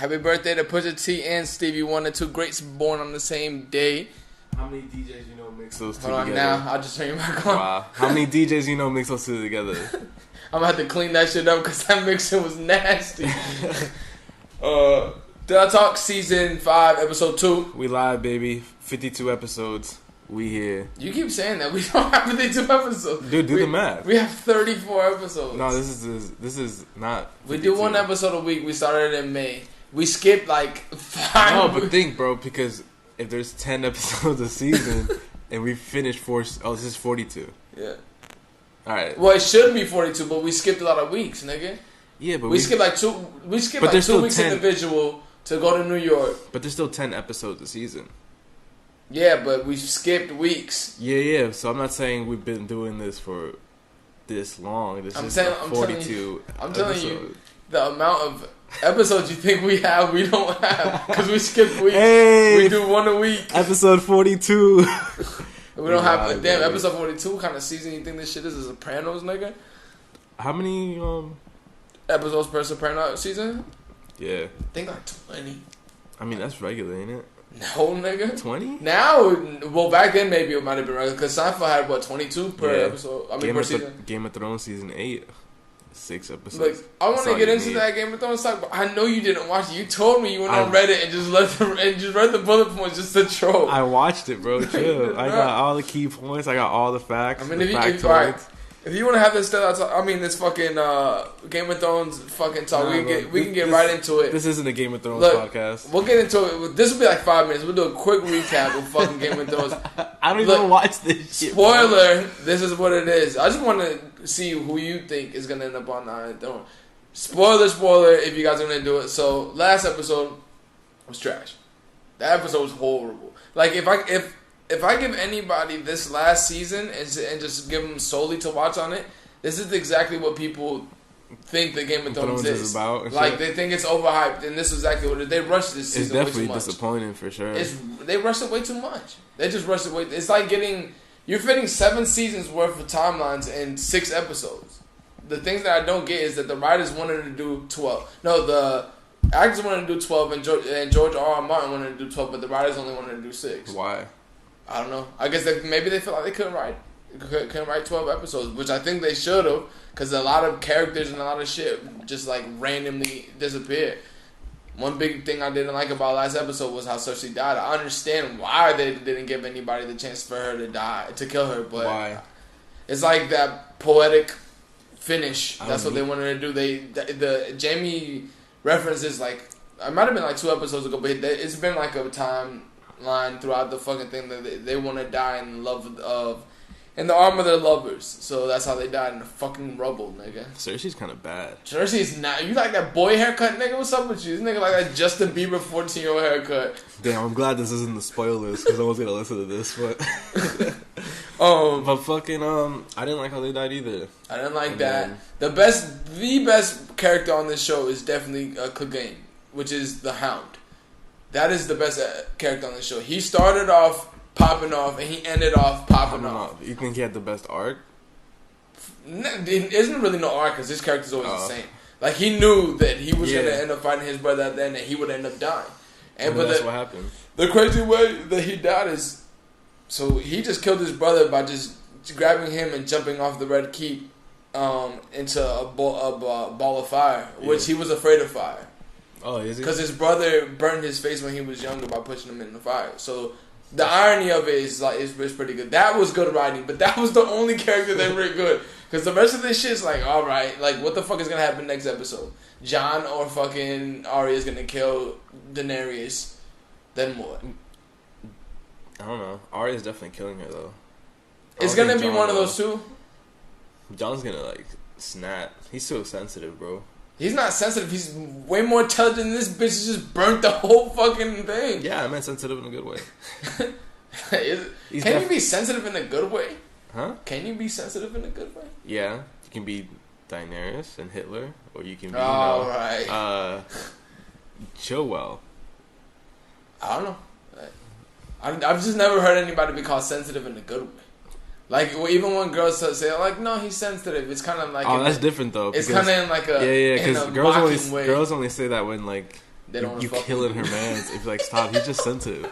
Happy birthday to Pusha T and Stevie Wonder, two greats born on the same day. How many DJs you know mix those two Hold on together? now, I'll just turn you back on. Wow. How many DJs you know mix those two together? I'm gonna have to clean that shit up because that mixing was nasty. Telatalk season 5, episode 2. We live, baby. 52 episodes. We here. You keep saying that. We don't have 52 episodes. Dude, do the math. We have 34 episodes. No, this is not 52. We do one episode a week. We started in May. We skipped like 5. No, but think, bro, because if there's 10 episodes a season and we finished 4... Oh, this is 42. Yeah. Alright. Well, it should be 42, but we skipped a lot of weeks, nigga. Yeah, but we skipped like 2... We skipped like 2 weeks 10... individual to go to New York. But there's still 10 episodes a season. Yeah, but we skipped weeks. Yeah. So I'm not saying we've been doing this for this long. This is 42 I'm telling you, the amount of episodes you think we have, we don't have. Because we skip weeks. Hey, we do one a week. Episode 42. We don't have a damn episode 42. What kind of season you think this shit is? The Sopranos, nigga? How many episodes per Soprano season? Yeah. I think like 20. I mean, that's regular, ain't it? No, nigga. 20? Now, well, back then maybe it might have been regular. Because Seinfeld had, what, 22 per episode? I mean, per season. Game of Thrones season 8. 6 episodes. Look, I want to get into that Game of Thrones talk, but I know you didn't watch it. You told me you went on Reddit and just read the bullet points just to troll. I watched it, bro. Chill. I got all the key points. I got all the facts. I mean, if you want to have this this fucking Game of Thrones fucking talk, we can get right into it. This isn't a Game of Thrones podcast. We'll get into it. This will be like 5 minutes. We'll do a quick recap of fucking Game of Thrones. I don't even watch this shit. Spoiler, this is what it is. I just want to see who you think is going to end up on Iron Throne. Spoiler, if you guys are going to do it. So, last episode was trash. That episode was horrible. Like, if I give anybody this last season and just give them solely to watch on it, this is exactly what people think the Game of Thrones is about. Like, they think it's overhyped, and this is exactly what it is. They rushed this season way too much. It's definitely disappointing, for sure. They rushed it way too much. They just rushed it way... It's like you're fitting 7 seasons worth of timelines in 6 episodes. The things that I don't get is that the writers wanted to do 12. No, the actors wanted to do 12, and George R.R. Martin wanted to do 12, but the writers only wanted to do 6. Why? I don't know. I guess maybe they felt like they couldn't write 12 episodes, which I think they should have, because a lot of characters and a lot of shit just like randomly disappeared. One big thing I didn't like about last episode was how Cersei died. I understand why they didn't give anybody the chance for her to kill her, but why? It's like that poetic finish. That's what they wanted to do. The Jamie references, like, it might have been like 2 episodes ago, but it's been like a timeline throughout the fucking thing that they want to die in love of, in the arm of their lovers. So that's how they died in the fucking rubble, nigga. Cersei's kind of bad. Cersei's not. You like that boy haircut, nigga? What's up with you? This nigga like that Justin Bieber 14-year-old haircut. Damn, I'm glad this isn't the spoilers because I was gonna listen to this, but but fucking I didn't like how they died either. I didn't like that. The best character on this show is definitely Clegane, which is the Hound. That is the best character on the show. He started off popping off, and he ended off popping off. You think he had the best arc? It isn't really no arc, because his character's always the same. Like, he knew that he was going to end up fighting his brother at the end, and he would end up dying. But that's what happened. The crazy way that he died is, so he just killed his brother by just grabbing him and jumping off the Red Keep into a ball of fire, which he was afraid of fire. Oh, is he? Because his brother burned his face when he was younger by pushing him in the fire. So the irony of it is pretty good. That was good writing, but that was the only character that were good. Because the rest of this shit's like, alright, like, what the fuck is gonna happen next episode? Jon or fucking Arya is gonna kill Daenerys. Then what? I don't know. Arya's definitely killing her, though. It's gonna be one of those two? Jon's gonna, like, snap. He's so sensitive, bro. He's not sensitive. He's way more intelligent than this bitch. Just burnt the whole fucking thing. Yeah, I meant sensitive in a good way. Can you be sensitive in a good way? Huh? Can you be sensitive in a good way? Yeah. You can be Daenerys and Hitler, or you can be, right. chill well. I don't know. I've just never heard anybody be called sensitive in a good way. Like, even when girls say, like, no, he's sensitive, it's kind of like... Oh, that's different, though. It's kind of in like a... Yeah, because girls only say that when, like, they don't. You killing her man's. If like stop, he's just sensitive.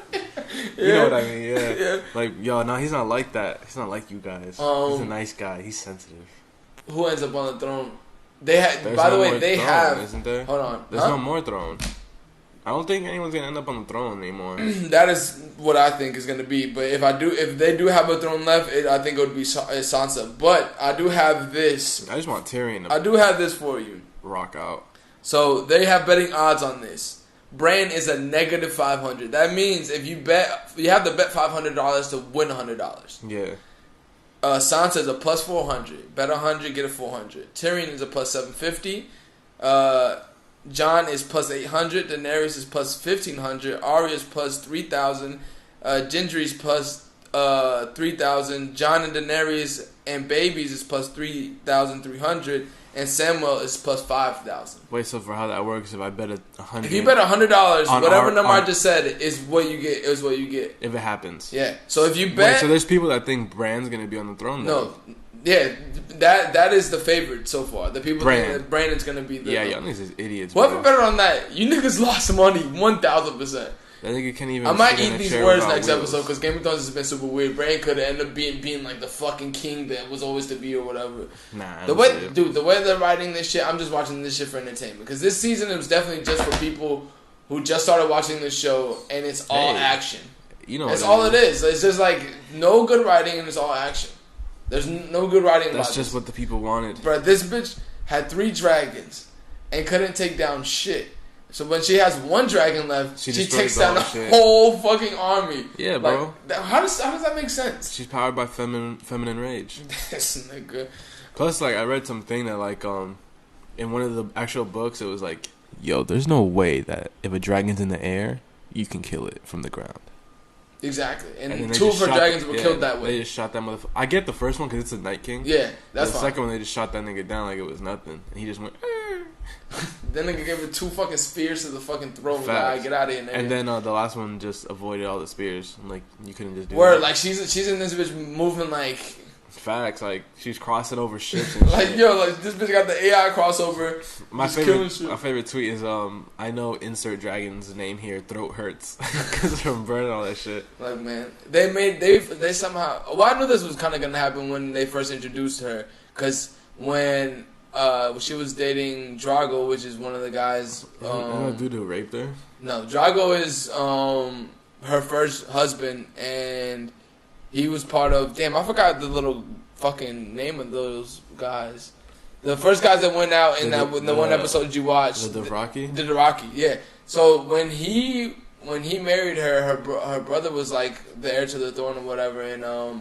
You know what I mean? Yeah. Like yo, no, he's not like that. He's not like you guys. He's a nice guy. He's sensitive. Who ends up on the throne? They had. By the way, they have. Isn't there? Hold on. There's no more throne. I don't think anyone's gonna end up on the throne anymore. That is what I think is gonna be. But if they do have a throne left, I think it would be Sansa. But I do have this. I just want Tyrion to I do have this for you. rock out. So they have betting odds on this. Bran is a negative 500. That means if you bet, you have to bet $500 to win $100. Yeah. Sansa is a plus 400. Bet 100, get a 400. Tyrion is a plus 750. Jon is plus 800. Daenerys is plus 1500. Arya is plus 3000. Gendry's plus 3000. Jon and Daenerys and babies is plus 3300. And Samuel is plus 5,000. Wait, so for how that works, if I bet $100, if you bet $100, whatever number I just said is what you get. Is what you get if it happens. Yeah. So if you bet, so there's people that think Bran's gonna be on the throne. No. Yeah, that is the favorite so far. The people think that Brandon's gonna be the. Yeah, y'all niggas is idiots. Whoever better on that, you niggas lost money 1,000%. That nigga can't even. I might eat these words next episode because Game of Thrones has been super weird. Brand could end up being like the fucking king that was always to be or whatever. Nah, the way they're writing this shit, I'm just watching this shit for entertainment. Because this season it was definitely just for people who just started watching this show and it's all action. You know, that's all it is. It's just like no good writing and it's all action. There's no good writing. That's just what the people wanted. Bro, this bitch had 3 dragons and couldn't take down shit. So when she has 1 dragon left, she takes down the whole fucking army. Yeah, bro. How does that make sense? She's powered by feminine rage. This nigga. Plus, like, I read something that, like, in one of the actual books, it was like, yo, there's no way that if a dragon's in the air, you can kill it from the ground. Exactly. And 2 of her dragons were killed that way. They just shot that motherfucker. I get the first one because it's a Night King. Yeah, that's fine. The second one, they just shot that nigga down like it was nothing. And he just went, Then nigga gave her 2 fucking spears to the fucking throat. Like, get out of here, nigga. And then the last one just avoided all the spears. Like, you couldn't just do that. Like, she's in this bitch moving like... Facts, like, she's crossing over ships and like, shit. yo, like, this bitch got the AI crossover. My favorite tweet is, I know insert dragon's name here, throat hurts. Because from burning all that shit. Like, man, they somehow... Well, I knew this was kind of going to happen when they first introduced her. Because when... she was dating Drago, which is one of the guys. Isn't dude who raped her? No, Drago is her first husband, and he was part of. Damn, I forgot the little fucking name of those guys. The first guys that went out in the one episode you watched. The Dothraki? The Dothraki, yeah. So when he married her brother was like the heir to the throne or whatever, and I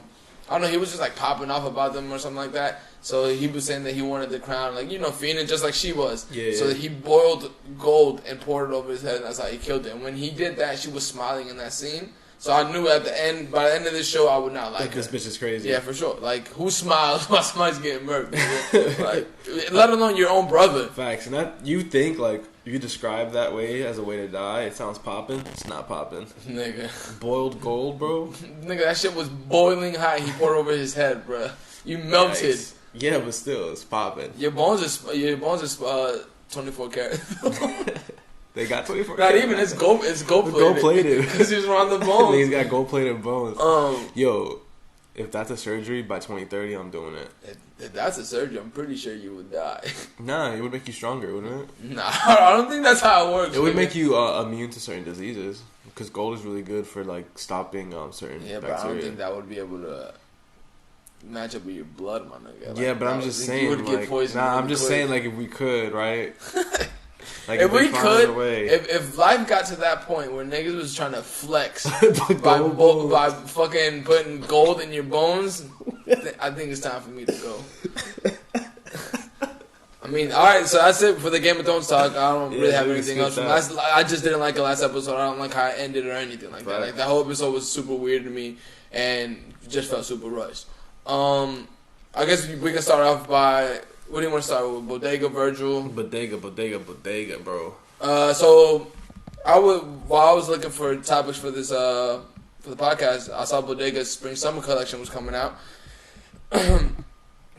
don't know, he was just like popping off about them or something like that. So he was saying that he wanted the crown, like, you know, Fiend, just like she was. Yeah. So he boiled gold and poured it over his head, and that's how he killed it. And when he did that, she was smiling in that scene. So I knew by the end of this show, I would not like her. This bitch is crazy. Yeah, for sure. Like, who smiles while somebody's getting murdered? Like, let alone your own brother. Facts. And that, you think, like, if you describe that way as a way to die, it sounds popping. It's not popping. Nigga. Boiled gold, bro? Nigga, that shit was boiling hot. He poured over his head, bro. You melted. Nice. Yeah, but still, it's popping. Your bones is 24 karat. They got 24 karat. Not even, it's gold plated. Gold plated. Because he's around the bones. He's got gold plated bones. Yo, if that's a surgery by 2030, I'm doing it. If that's a surgery, I'm pretty sure you would die. Nah, it would make you stronger, wouldn't it? Nah, I don't think that's how it works. It would make you immune to certain diseases. Because gold is really good for, like, stopping certain bacteria. But I don't think that would be able to match up with your blood, my nigga. Yeah, but I'm just saying, like, I'm just saying, like, if we could, right? Like, if we could, if life got to that point where niggas was trying to flex by fucking putting gold in your bones, I think it's time for me to go. I mean, alright, so that's it for the Game of Thrones talk. I don't really have anything else. I just didn't like the last episode. I don't like how it ended or anything like that. Like, that whole episode was super weird to me and just felt super rushed. I guess we can start off by... What do you want to start with? Bodega, Virgil? Bodega, bro. So, while I was looking for topics for this, for the podcast, I saw Bodega's Spring-Summer collection was coming out.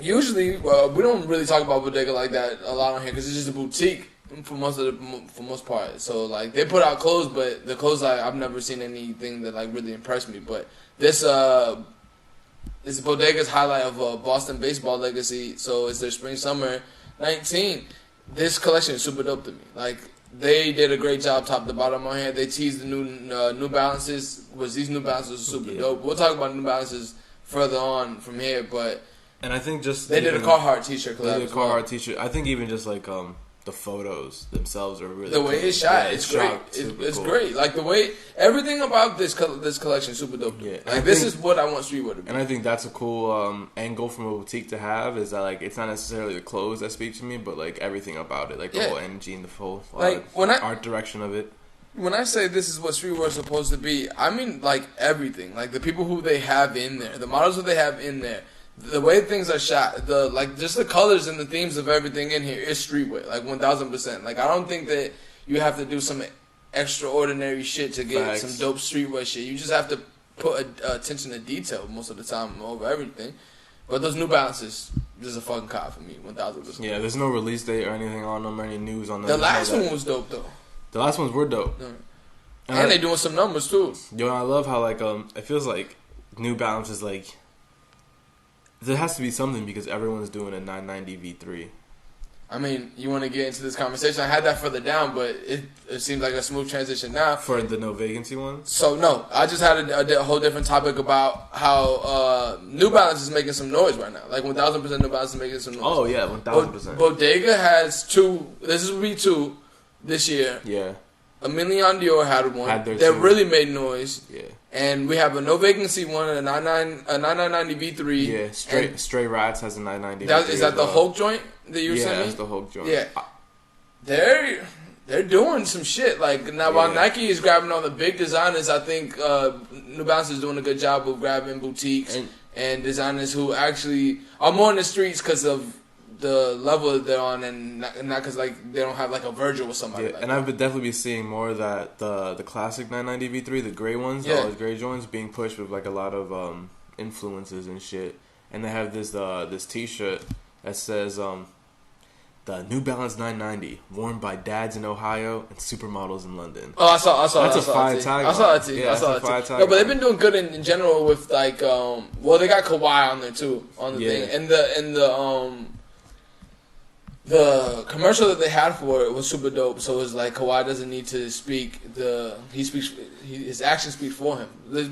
Usually, we don't really talk about Bodega like that a lot on here because it's just a boutique. for most part. So like they put out clothes, but the clothes I've never seen anything that like really impressed me. But this Bodega's highlight of Boston baseball legacy. So it's their spring summer 19. This collection is super dope to me. Like they did a great job top to bottom on here. They teased the New Balances. These New Balances are super dope. We'll talk about New Balances further on from here, but. And I think just they did a Carhartt t-shirt collab. They did a Carhartt t-shirt. I think even just like the photos themselves are really the way it's shot. It's great. It's cool. Great. Like the way everything about this collection is super dope. Yeah, like this is what I want streetwear to be. And I think that's a cool angle from a boutique to have is that like it's not necessarily the clothes that speak to me, but like everything about it, like the whole energy and the full art direction of it. When I say this is what streetwear is supposed to be, I mean like everything. Like the people who they have in there, the models that they have in there. The way things are shot, just the colors and the themes of everything in here is streetwear, like 1000%. Like I don't think that you have to do some extraordinary shit to get some dope streetwear shit. You just have to put attention to detail most of the time over everything. But those New Balances, just a fucking cop for me, 1000%. Yeah, there's no release date or anything on them or any news on them. The last one was dope though. The last ones were dope, and they doing some numbers too. Yo, I love how like it feels like New Balance is like. There has to be something because everyone's doing a 990 V3. I mean, you want to get into this conversation? I had that further down, but it seems like a smooth transition now. For the no vacancy one? So, no. I just had a whole different topic about how New Balance is making some noise right now. Like, 1000% New Balance is making some noise. Oh, yeah, 1000%. Bodega has two. This is V2 this year. Yeah. A Million Dior had one. That really made noise. Yeah. And we have a no vacancy one, a 9990 V3. Yeah, Stray Rats has a 990 V3. Is that the Hulk joint that you were saying? Yeah, that's the Hulk joint. Yeah. They're doing some shit. Like, now while Nike is grabbing all the big designers, I think New Balance is doing a good job of grabbing boutiques and designers who actually are more in the streets because of the level that they're on, and not because like they don't have like a Virgil with somebody. Yeah, like and I would definitely be seeing more of that the classic 990 V3, the gray ones, all those gray joints being pushed with like a lot of influences and shit. And they have this T-shirt that says the New Balance 990 worn by dads in Ohio and supermodels in London. Oh, I saw. That's a fire tag. I saw that too. Yeah, I saw that too. No, but they've been doing good in general with like well, they got Kawhi on there too on the thing, and the commercial that they had for it was super dope. So it was like Kawhi doesn't need to speak. His actions speak for him. They're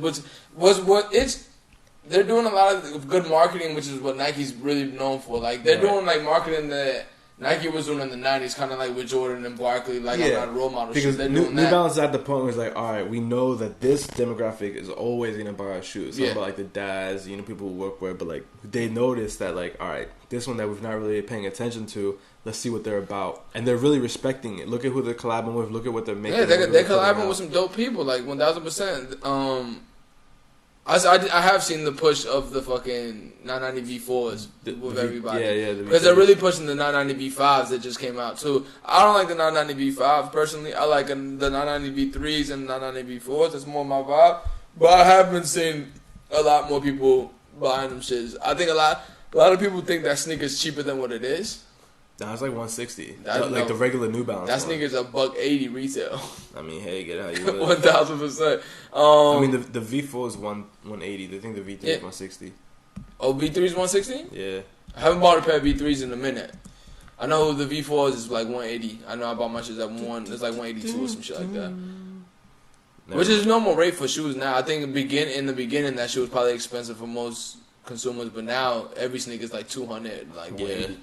doing a lot of good marketing, which is what Nike's really known for. Like they're doing like marketing that Nike was doing in the 90s, kind of like with Jordan and Barkley, like on that role model because shit. They're New doing that. Balance is at the point where it's like, all right, we know that this demographic is always going to buy our shoes. It's about like the dads, people who work with, but like they notice that like, all right, this one that we've not really paying attention to, let's see what they're about. And they're really respecting it. Look at who they're collabing with. Look at what they're making. Yeah, they're collabing with some dope people, like 1000%. I have seen the push of the fucking 990 V4s with everybody. Yeah. Because they're really pushing the 990 V5s that just came out too. I don't like the 990 V5s personally. I like the 990 V3s and the 990 V4s. That's more my vibe. But I have been seeing a lot more people buying them shits. I think a lot of people think that sneaker's cheaper than what it is. Nah, it's like $160. Like the regular New Balance. That sneaker's $180 retail. I mean, hey, get out. You live. 1000%. I mean, the V4 is 180. I think the V3 is 160. Oh, V3 is 160? Yeah. I haven't bought a pair of V3s in a minute. I know the V4s is like 180. I know I bought my shit at it's like 182 or some shit like that. Which is normal rate for shoes now. I think in the beginning that shit was probably expensive for most consumers, but now every sneaker is like 200, like 180.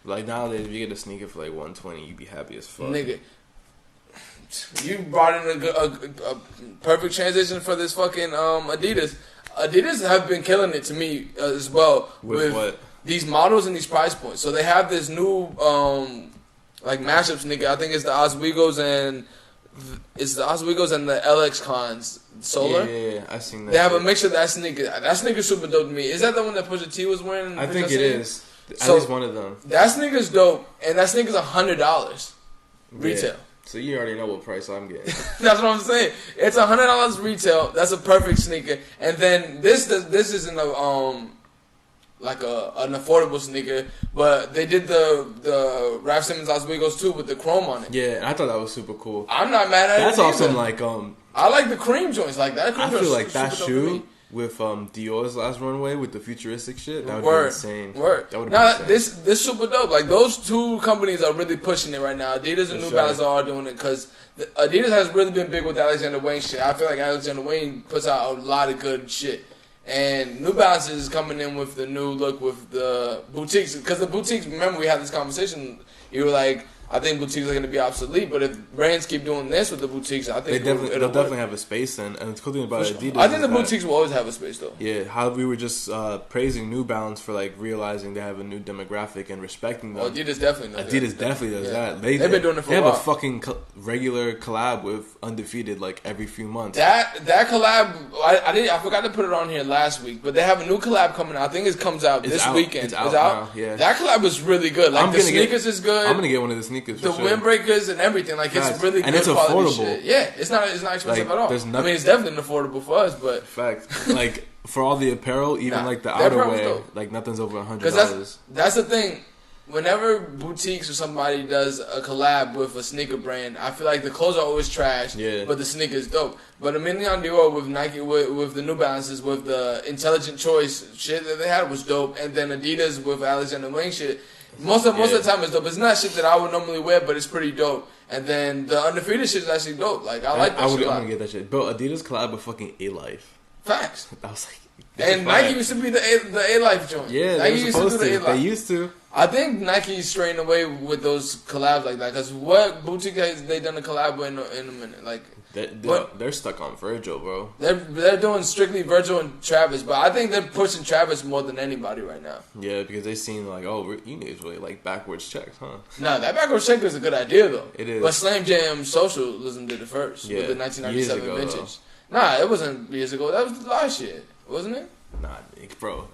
Like nowadays, if you get a sneaker for like 120, you'd be happy as fuck. Nigga, you brought in a perfect transition for this fucking Adidas. Adidas have been killing it to me as well with what? These models and these price points. So they have this new like mashups, nigga. I think it's the Oswegos and the LX Cons Solar. Yeah, I seen that. They have a mixture of that sneaker. That sneaker's super dope to me. Is that the one that Pusha T was wearing? I think it is. At least one of them. That sneaker's dope, and that sneaker's $100 retail. So you already know what price I'm getting. That's what I'm saying. It's $100 retail. That's a perfect sneaker. And then this isn't like an affordable sneaker. But they did the Raf Simons Oswegos too with the chrome on it. Yeah, and I thought that was super cool. I'm not mad at it. That's awesome. Like I like the cream joints like that. I feel like that shoe with Dior's last runway with the futuristic shit, that would be insane. Word. That would be insane. This super dope. Like those two companies are really pushing it right now. Adidas and New Balance are doing it because Adidas has really been big with the Alexander Wang shit. I feel like Alexander Wang puts out a lot of good shit. And New Balance is coming in with the new look with the boutiques. Because the boutiques, remember we had this conversation, you were like, I think boutiques are going to be obsolete, but if brands keep doing this with the boutiques, I think they'll definitely have a space then. And the cool thing about Adidas, I think the boutiques will always have a space though. Yeah, how we were just praising New Balance for like realizing they have a new demographic and respecting them. Well, Adidas definitely does that. They've been doing it for a while. They have a fucking regular collab with Undefeated like every few months. That collab, I forgot to put it on here last week, but they have a new collab coming out. I think it comes out this weekend. It's out now, yeah. That collab was really good. Like the sneakers is good. I'm gonna get one of the sneakers. The windbreakers and everything, like it's really and good it's affordable. Shit. Yeah, it's not expensive at all. I mean, it's definitely affordable for us, but fact, like for all the apparel, even like the outerwear, like nothing's over $100. Because that's the thing. Whenever boutiques or somebody does a collab with a sneaker brand, I feel like the clothes are always trash, but the sneaker is dope. But Emilion Dior with Nike, with the New Balances, with the Intelligent Choice shit that they had was dope, and then Adidas with Alexander Wang shit. Most of the time it's dope. It's not shit that I would normally wear, but it's pretty dope. And then the Undefeated shit is actually dope. Like I like that shit. I'm gonna get that shit. Bro, Adidas collab with fucking A-Life. Facts. I was like, and Nike used to be the A-Life joint. Yeah, Nike used to do the A-Life. They used to. I think Nike's straying away with those collabs like that. Because what boutique has they done a collab with in a minute? Like they're stuck on Virgil, bro. They're doing strictly Virgil and Travis, but I think they're pushing Travis more than anybody right now. Yeah, because they seen like, oh, you niggas really like backwards checks, huh? No, that backwards check is a good idea though. It is. But Slam Jam Socialism did it first with the 1997 ago, vintage. Though. Nah, it wasn't years ago. That was last year, wasn't it? Nah, bro.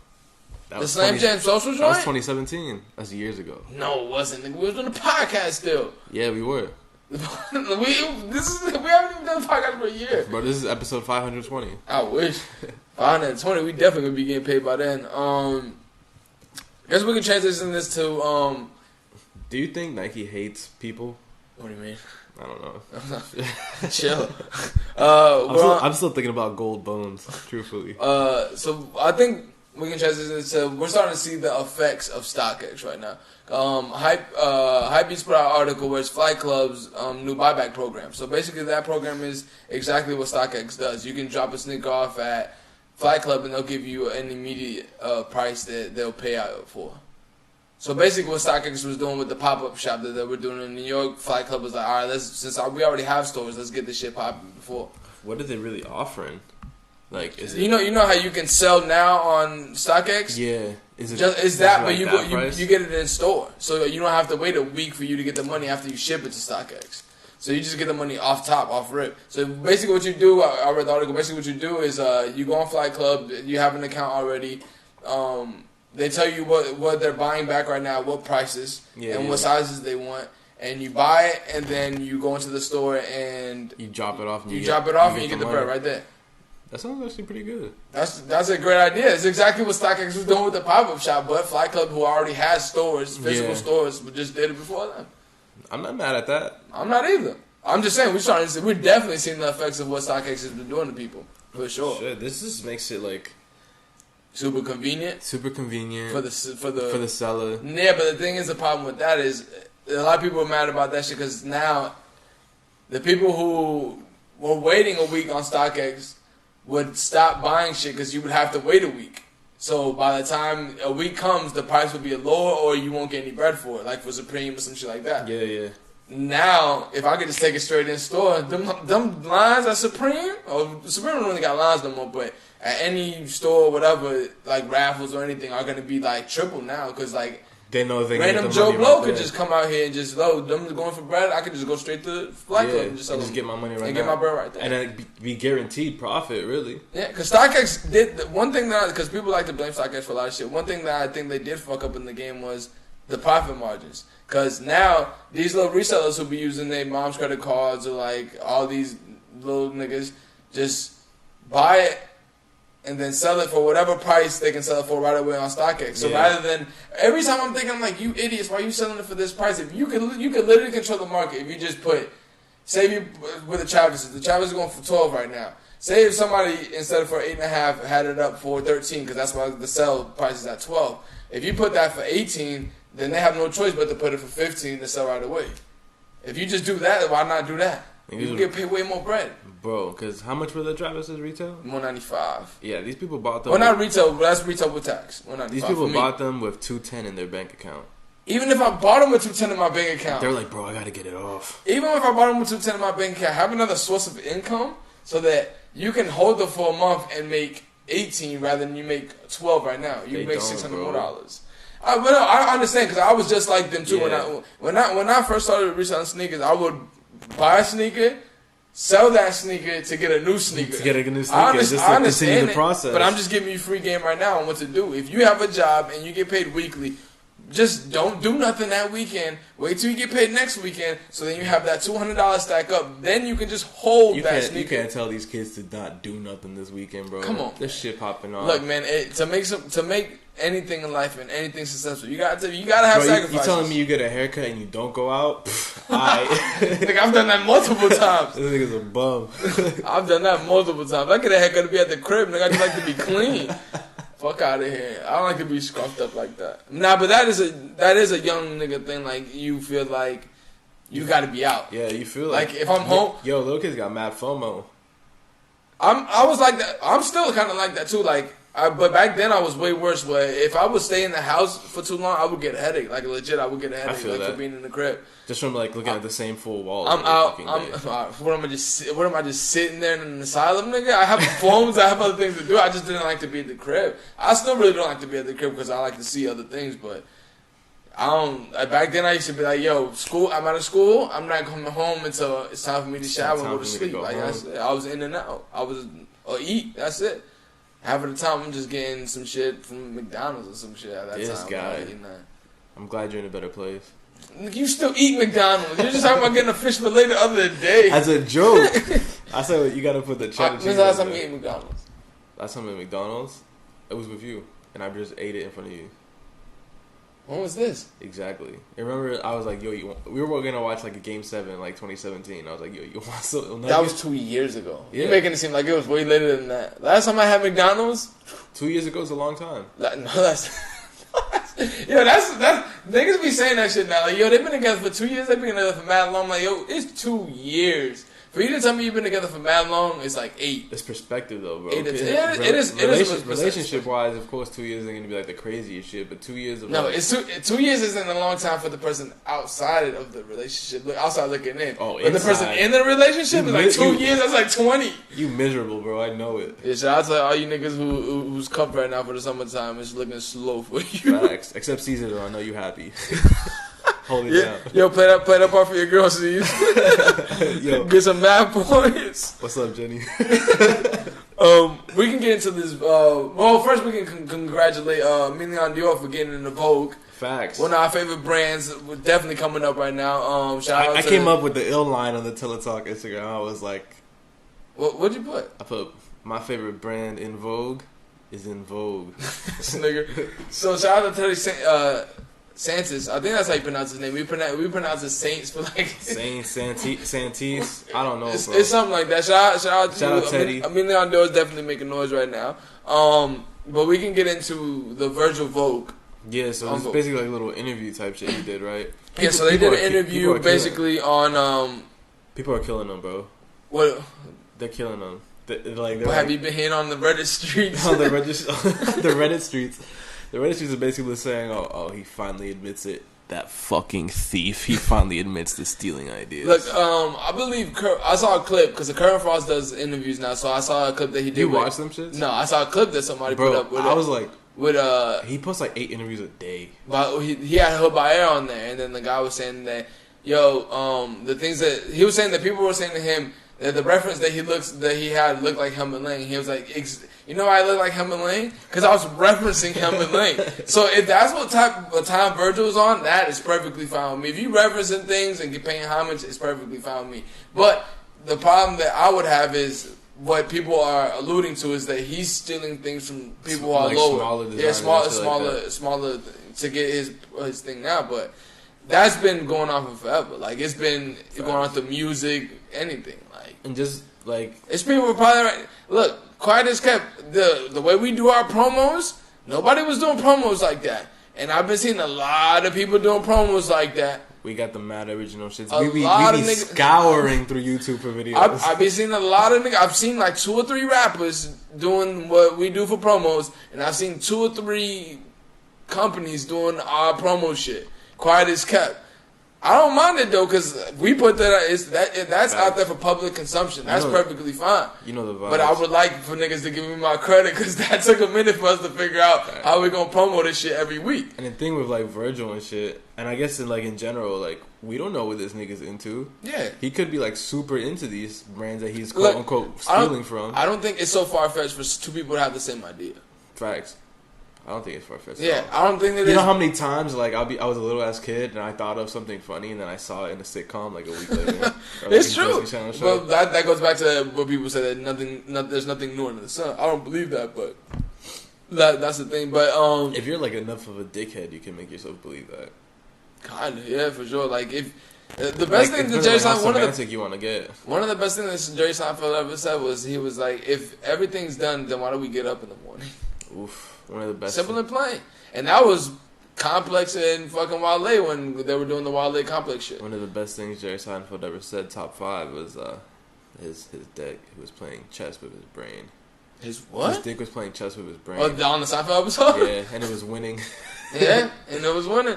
The Slam Jam Social joint? That was 2017. That's years ago. No, it wasn't. We was doing a podcast still. Yeah, we were. we haven't even done a podcast for a year. Bro, this is episode 520. I wish. 520. We definitely gonna be getting paid by then. Guess we can transition this to. Do you think Nike hates people? What do you mean? I don't know. Chill. I'm still thinking about gold bones. Truthfully. So I think we can transition to. We're starting to see the effects of StockX right now. Hypebeast put out an article where it's Flight Club's new buyback program. So basically, that program is exactly what StockX does. You can drop a sneaker off at Flight Club, and they'll give you an immediate price that they'll pay out for. So basically, what StockX was doing with the pop-up shop that they were doing in New York, Flight Club was like, all right, we already have stores, let's get this shit popping before. What are they really offering? Like, is it, you know how you can sell now on StockX? Yeah. But you get it in store, so you don't have to wait a week for you to get the money after you ship it to StockX. So you just get the money off rip. So basically, what you do, I read the article. Basically, what you do is you go on Flight Club, you have an account already. They tell you what they're buying back right now, what prices, what sizes they want, and you buy it, and then you go into the store and you drop it off. And you get the bread right there. That sounds actually pretty good. That's a great idea. It's exactly what StockX was doing with the pop-up shop, but Flight Club, who already has stores, physical stores, just did it before them. I'm not mad at that. I'm not either. I'm just saying we're definitely seeing the effects of what StockX has been doing to people for sure. Shit, this just makes it like super convenient for the seller. Yeah, but the thing is, the problem with that is a lot of people are mad about that shit because now the people who were waiting a week on StockX would stop buying shit because you would have to wait a week. So by the time a week comes, the price will be lower or you won't get any bread for it, like for Supreme or some shit like that. Yeah. Now, if I could just take it straight in store, them lines at Supreme, or Supreme don't really got lines no more, but at any store, whatever, like raffles or anything, are going to be like triple now because like they know they random Joe Blow could just come out here and just them going for bread. I could just go straight to Flight Club and just get my money right now. And get my bread right there. And then be guaranteed profit, really. Yeah, because StockX did one thing because people like to blame StockX for a lot of shit. One thing that I think they did fuck up in the game was the profit margins. Because now these little resellers who be using their mom's credit cards or like all these little niggas just buy it and then sell it for whatever price they can sell it for right away on StockX. So rather than every time I'm thinking, I'm like, you idiots, why are you selling it for this price? If you could literally control the market if you just put, say you with the Travis is going for 12 right now. Say if somebody instead of for 8.5 had it up for 13 because that's why the sell price is at 12. If you put that for 18, then they have no choice but to put it for 15 to sell right away. If you just do that, why not do that? You can get paid way more bread. Bro, because how much were the Travis's retail? $195. Yeah, these people bought them. Well, not retail, but that's retail with tax. These people bought them with $210 in their bank account. Even if I bought them with $210 in my bank account. They're like, bro, I got to get it off. Even if I bought them with $210 in my bank account, have another source of income so that you can hold them for a month and make 18 rather than you make 12 right now. You make $600 more. I understand because I was just like them too. Yeah. When I first started reselling sneakers, I would buy a sneaker, sell that sneaker to get a new sneaker. I understand the process. But I'm just giving you free game right now on what to do. If you have a job and you get paid weekly, just don't do nothing that weekend. Wait till you get paid next weekend, so then you have that $200 stack up. Then you can just hold that sneaker. You can't tell these kids to not do nothing this weekend, bro. Come on, this shit popping off. Look, man, to make anything in life and anything successful, you gotta have sacrifices. You telling me you get a haircut and you don't go out? Like I've done that multiple times. This nigga's a bum. I've done that multiple times. I get a haircut to be at the crib, nigga. I just like to be clean. Fuck out of here. I don't like to be scruffed up like that. Nah, but that is a young nigga thing. Like, you feel like you gotta be out. Yeah, you feel like if I'm home. Yo, little kids got mad FOMO. I was like that. I'm still kind of like that too. Like, but back then I was way worse. Where if I would stay in the house for too long, I would get a headache. Like legit, I would get a headache. For being in the crib. Just from like looking at the same four walls. I'm out. What am I just sitting there in an asylum, nigga? I have phones. I have other things to do. I just didn't like to be at the crib. I still really don't like to be at the crib because I like to see other things. But I don't. Back then I used to be like, yo, school. I'm out of school. I'm not coming home until it's time for me to shower and go to sleep. Like I was in and out. Or eat. That's it. Half of the time, I'm just getting some shit from McDonald's or some shit at that time. This guy. I'm glad you're in a better place. You still eat McDonald's. You're just talking about getting a fish fillet the other day. As a joke. I said you gotta put the cheddar cheese. When's the last time you ate McDonald's? Last time at McDonald's? It was with you. And I just ate it in front of you. When was this? Exactly. I remember I was like, yo, we were going to watch like a Game 7 like 2017. I was like, yo, you want something? That was 2 years ago. Yeah. You're making it seem like it was way later than that. Last time I had McDonald's? 2 years ago is a long time. Yo, that's niggas be saying that shit now. Like, yo, they've been together for 2 years. They've been together for mad long. I'm like, yo, it's 2 years. For you to tell me you've been together for mad long, it's like 8. It's perspective though, bro. It is. Relationship wise, of course, 2 years are gonna be like the craziest shit. But 2 years of it's 2 years isn't a long time for the person outside of the relationship. Outside looking in. Oh, but the person in the relationship is like 2 years. That's like 20. You miserable, bro. I know it. Yeah, shout out to all you niggas who's cup right now for the summertime. It's looking slow for you. Facts. Except Caesar, though. I know you happy. Hold it down. Yo, play that part for your girl, Steve. Yo. Get some mad points. What's up, Jenny? We can get into this. Well, first we can congratulate Million Dior for getting into Vogue. Facts. One of our favorite brands. We're definitely coming up right now. Shout out I came up with the ill line on the Telatalk Instagram. I was like, what'd you put? I put my favorite brand in Vogue is in Vogue. Nigga. So shout out to Teddy Santis, I think that's how you pronounce his name. We pronounce it Saints for like Santis. I don't know. It's something like that. Shout out to Teddy. Million Dior is definitely making noise right now. But we can get into the Virgil Vogue. Yeah, so it's basically like a little interview type shit he did, right? Yeah, so they did an interview basically on. People are killing them, bro. What? They're killing them. Have you been hitting on the Reddit streets? On the Reddit streets. The Reddit streets are basically saying, oh, he finally admits it. That fucking thief. He finally admits to stealing ideas. Look, I believe I saw a clip because Curran Frost does interviews now. So I saw a clip that he did. You watch them shits? No, I saw a clip that somebody put up. I was like, with he posts like 8 interviews a day. But he had Hood by Air on there, and then the guy was saying that, the things that he was saying that people were saying to him. The reference that he had looked like Helmut Lang. He was like, you know why I look like Helmut Lang? Because I was referencing Helmut Lang. So if that's what time Virgil's on, that is perfectly fine with me. If you referencing things and get paying homage, it's perfectly fine with me. But the problem that I would have is what people are alluding to is that he's stealing things from people who are like lower. Smaller to get his thing now. But that's been going on for forever. Like, it's been going on through music, anything. Like, and just like it's people probably look. Quiet as kept. The way we do our promos, nobody was doing promos like that. And I've been seeing a lot of people doing promos like that. We got the mad original shits. We be scouring through YouTube for videos. I've been seeing a lot of niggas. I've seen like 2 or 3 rappers doing what we do for promos, and I've seen 2 or 3 companies doing our promo shit. Quiet as kept. I don't mind it though, because we put that's out there for public consumption. That's perfectly fine. You know the vibes. But I would like for niggas to give me my credit, because that took a minute for us to figure out how we gonna promo this shit every week. And the thing with like Virgil and shit, and I guess in general, like, we don't know what this nigga's into. Yeah, he could be like super into these brands that he's quote unquote stealing from. I don't think it's so far fetched for 2 people to have the same idea. Facts. I don't think it's far-fetched. Yeah, I don't think that. You know how many times like I was a little ass kid and I thought of something funny and then I saw it in a sitcom like a week later. It's true. But that goes back to what people say that there's nothing new under the sun. I don't believe that, but that's the thing. But if you're like enough of a dickhead, you can make yourself believe that. Kinda, yeah, for sure. Like if the best thing that Jerry Seinfeld you want to get. One of the best things that Jerry Seinfeld ever said was he was like, if everything's done, then why do we get up in the morning? Oof. One of the best. Simple and plain. And that was Complex and fucking Wale when they were doing the Wale Complex shit. One of the best things Jerry Seinfeld ever said, top 5, was his dick. He was playing chess with his brain. His what? His dick was playing chess with his brain. Oh, on the Seinfeld episode? Yeah, and it was winning. Yeah, and it was winning.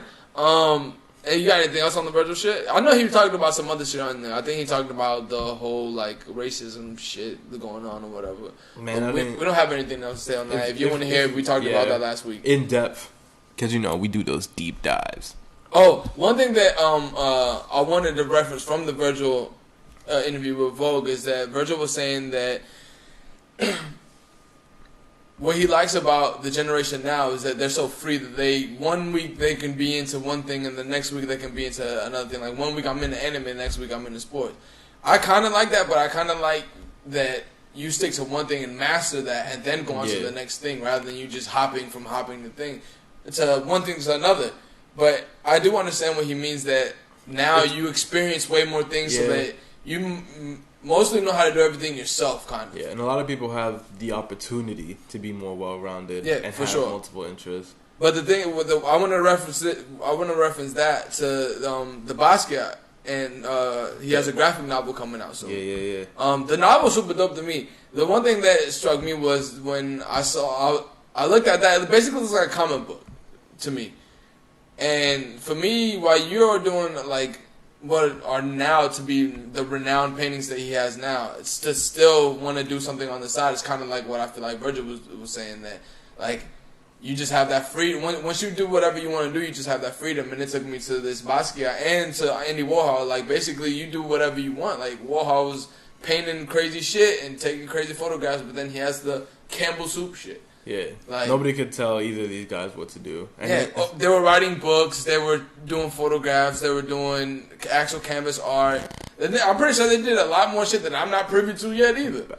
And you got anything else on the Virgil shit? I know he was talking about some other shit on there. I think he talked about the whole like racism shit going on or whatever. Man, we don't have anything else to say on that. If you want to hear, we talked about that last week in depth, because we do those deep dives. Oh, one thing that I wanted to reference from the Virgil interview with Vogue is that Virgil was saying that what he likes about the generation now is that they're so free that one week they can be into one thing and the next week they can be into another thing. Like 1 week I'm into anime, next week I'm into sports. I kind of like that, but I kind of like that you stick to one thing and master that and then go on to the next thing rather than you just hopping to thing to one thing to another. But I do understand what he means, that now you experience way more things so that you mostly know how to do everything yourself, kind of. Yeah, and a lot of people have the opportunity to be more well-rounded and have multiple interests. But the thing, I want to reference that to the Basquiat, and he has a graphic novel coming out soon. Yeah. The novel's super dope to me. The one thing that struck me was when I looked at that. It basically looks like a comic book to me. And for me, while you're doing like what are now to be the renowned paintings that he has now, it's to still want to do something on the side. It's kind of like what I feel like Virgil was saying, that like you just have that freedom. Once you do whatever you want to do, you just have that freedom. And it took me to this Basquiat and to Andy Warhol. Like basically, you do whatever you want. Like Warhol was painting crazy shit and taking crazy photographs, but then he has the Campbell soup shit. Yeah, like, nobody could tell either of these guys what to do. And they were writing books, they were doing photographs, they were doing actual canvas art. I'm pretty sure they did a lot more shit that I'm not privy to yet either.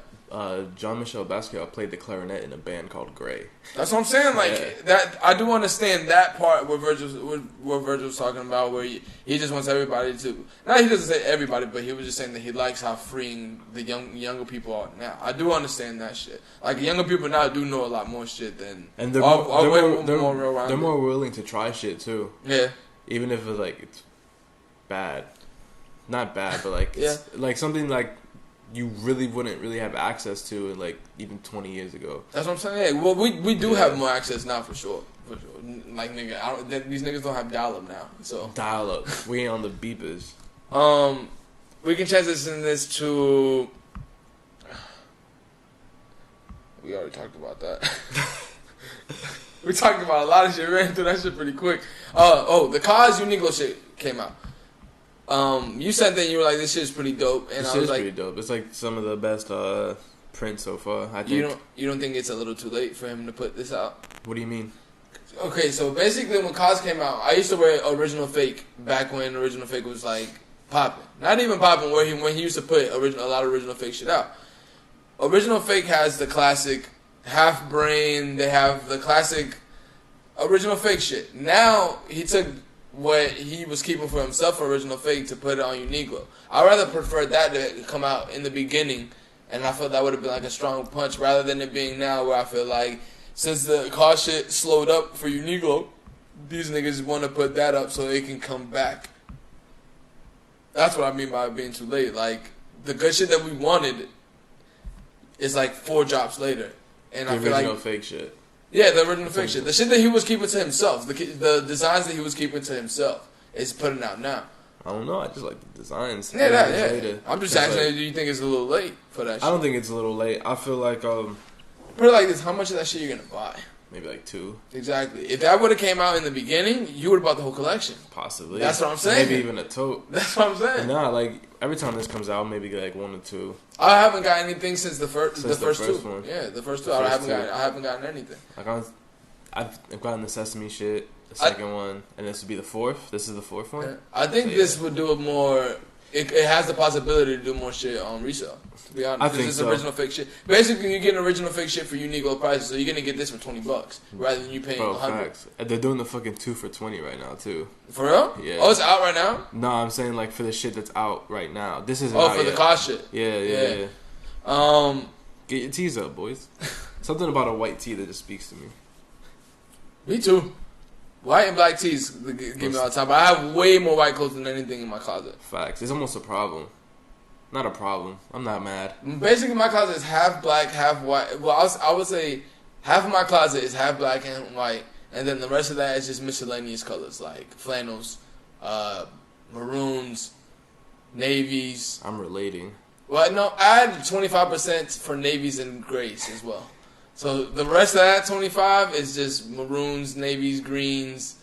Jean-Michel Basquiat played the clarinet in a band called Grey. That's what I'm saying. Like that, I do understand that part where Virgil's talking about, where he just wants everybody to. Not he doesn't say everybody, but he was just saying that he likes how freeing the younger people are now. I do understand that shit. Like younger people now do know a lot more shit than, and they're more willing to try shit too. Yeah, even if it's bad, not bad, but like it's like something like you really wouldn't really have access to like even 20 years ago. That's what I'm saying. Well, we do have more access now for sure. Like nigga, these niggas don't have dial-up now. So dial-up. We ain't on the beepers. We can transition this to. We already talked about that. We talked about a lot of shit. We ran through that shit pretty quick. The Cause Uniqlo shit came out. You said that you were like, this shit's pretty dope, and this I was like, pretty dope. It's like some of the best prints so far. I think. You don't think it's a little too late for him to put this out? What do you mean? Okay, so basically when Cause came out, I used to wear Original Fake back when Original Fake was like popping. Not even popping, when he used to put a lot of Original Fake shit out. Original Fake has the classic half brain. They have the classic Original Fake shit. Now he took what he was keeping for himself for Original Fake to put it on Uniqlo. I rather prefer that to come out in the beginning, and I felt that would have been like a strong punch rather than it being now where I feel like since the car shit slowed up for Uniqlo, these niggas want to put that up so they can come back. That's what I mean by being too late. Like, the good shit that we wanted is like 4 drops later. And the I feel original like, Fake shit. Yeah, the original Fake shit. The shit that he was keeping to himself. The designs that he was keeping to himself is putting out now. I don't know. I just like the designs. Yeah, yeah. I'm just asking, do you think it's a little late for that shit? I don't think it's a little late. I feel like put it like this: how much of that shit you're gonna buy? Maybe like 2. Exactly. If that would have came out in the beginning, you would have bought the whole collection. Possibly. That's what I'm saying. Maybe even a tote. That's what I'm saying. Nah, like every time this comes out, maybe like 1 or 2. I haven't got anything since the first 2. One. Yeah, the first 2. I haven't gotten anything. Like I've gotten the Sesame shit, the second one, and this would be the 4th. This is the 4th one. Yeah. I think this would do it more. It has the possibility to do more shit on resale. To be honest, I think it's original Fake shit. Basically, you get an Original Fake shit for Uniqlo prices, so you're gonna get this for $20 rather than you paying $100. Facts. And they're doing the fucking 2 for $20 right now too. For real? Yeah. Oh, it's out right now. No, I'm saying like for the shit that's out right now. This isn't. out for yet. The car shit. Yeah. Get your tees up, boys. Something about a white tee that just speaks to me. Me too. White and black tees give me all the time. But I have way more white clothes than anything in my closet. Facts. It's almost a problem. Not a problem. I'm not mad. Basically, my closet is half black, half white. Well, I would say half of my closet is half black and white, and then the rest of that is just miscellaneous colors like flannels, maroons, navies. I'm relating. Well, no, I had 25% for navies and grays as well. So the rest of that 25 is just maroons, navies, greens.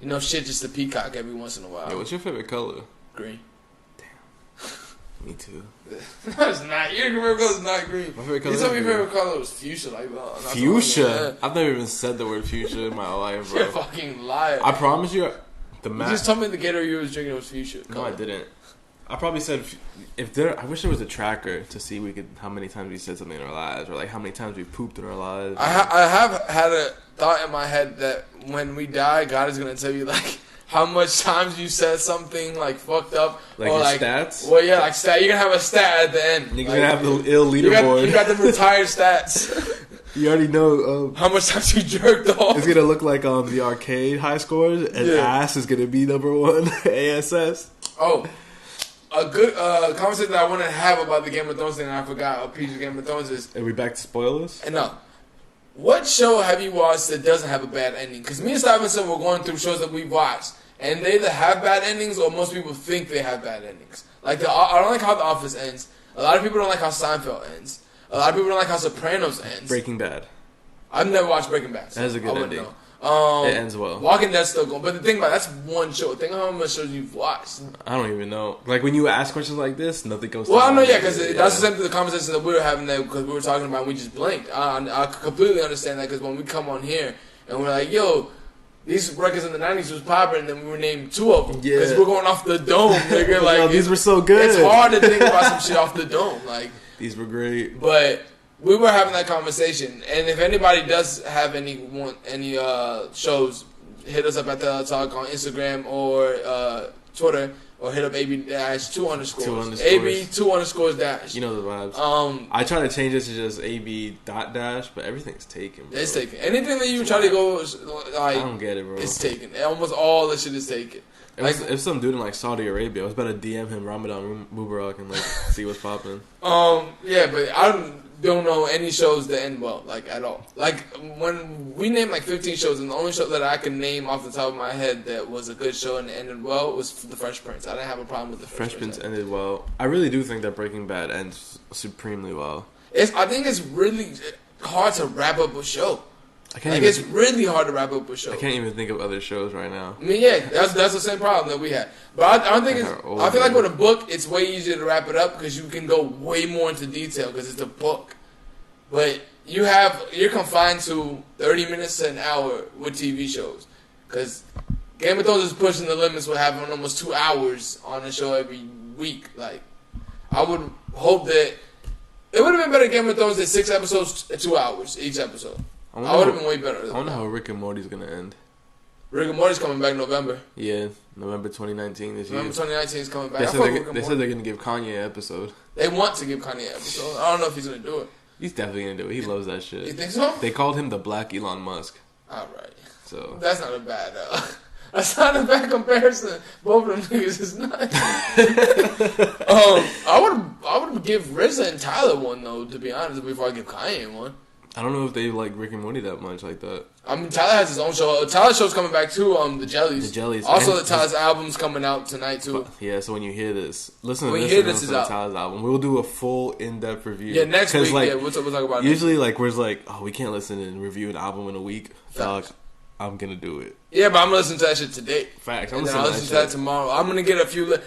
You know, shit just a peacock every once in a while. Yeah, what's your favorite color? Green. Damn. Me too. No, it's not. Your favorite color is not green. My favorite color You told me your favorite color was fuchsia. Like, fuchsia? I've never even said the word fuchsia in my life, bro. You're a fucking liar. I promise you, you just told me the Gatorade you was drinking was fuchsia. No, I didn't. I probably said I wish there was a tracker to see how many times we said something in our lives, or like how many times we pooped in our lives. I have had a thought in my head that when we die, God is gonna tell you like how much times you said something like fucked up, like or your like stats. Well, yeah, like stat. You're gonna have a stat at the end. You're gonna have the ill leaderboard. You got the retired stats. You already know how much times you jerked off. It's gonna look like the arcade high scores, and ass is gonna be number 1. ASS. Oh. A good conversation that I want to have about the Game of Thrones thing, and I forgot a piece of Game of Thrones is... Are we back to spoilers? No. What show have you watched that doesn't have a bad ending? Because me and Stevenson were going through shows that we've watched, and they either have bad endings or most people think they have bad endings. Like, I don't like how The Office ends. A lot of people don't like how Seinfeld ends. A lot of people don't like how Sopranos ends. Breaking Bad. I've never watched Breaking Bad. So that has a good ending. Know. It ends well. Walking Dead's still going. But the thing about that's one show. Think of how much shows you've watched. I don't even know. Like, when you ask questions like this, nothing comes to mind. Well, I know, yeah, because that's the same thing the conversation that we were having there because we were talking about and we just blinked. I completely understand that because when we come on here and we're like, yo, these records in the 90s was popping and then we were named 2 of them. Because we're going off the dome, nigga. Like, yo, these were so good. It's hard to think about some shit off the dome. Like, these were great. But... we were having that conversation, and if anybody does have any shows, hit us up at Telatalk on Instagram or Twitter, or hit up AB-2 underscores. AB-2 underscores dash. You know the vibes. I try to change it to just AB dot dash, but everything's taken, bro. It's taken. Anything that you try to go, like... I don't get it, bro. It's taken. Almost all the shit is taken. If some dude in like Saudi Arabia, I was about to DM him Ramadan Mubarak and like see what's popping. Yeah, but I don't know any shows that end well, like at all. Like when we named like 15 shows, and the only show that I can name off the top of my head that was a good show and ended well was The Fresh Prince. I didn't have a problem with The Fresh Prince. Ended well. I really do think that Breaking Bad ends supremely well. I think it's really hard to wrap up a show. It's really hard to wrap up a show. I can't even think of other shows right now. I mean, yeah, that's the same problem that we had. But I don't think I feel like with a book, it's way easier to wrap it up because you can go way more into detail because it's a book. But you're confined to 30 minutes to an hour with TV shows because Game of Thrones is pushing the limits with having almost 2 hours on a show every week. Like, I would hope that It would have been better Game of Thrones than 6 episodes, 2 hours each episode. I would have been way better. I wonder how Rick and Morty's gonna end. Rick and Morty's coming back November. Yeah, November 2019 this year. November 2019 is coming back. They said they're gonna give Kanye an episode. They want to give Kanye an episode. I don't know if he's gonna do it. He's definitely gonna do it. He loves that shit. You think so? They called him the Black Elon Musk. All right. So that's not a bad. That's not a bad comparison. Both of them niggas is nuts. I would give RZA and Tyler one though. To be honest, before I give Kanye one. I don't know if they like Rick and Morty that much like that. I mean, Tyler has his own show. Tyler's show's coming back too. The Jellies. The Jellies. Also, Tyler's album's coming out tonight too. Yeah, so when you hear this, listen to when this. You hear this is out. Tyler's album. We'll do a full in-depth review. Yeah, next week. Like, yeah, we'll talk about it. Usually, like, we're like, oh, we can't listen and review an album in a week. Dog, I'm gonna do it. Yeah, but I'm gonna listen to that shit today. Facts. I'll listen to that tomorrow. I'm gonna get a few.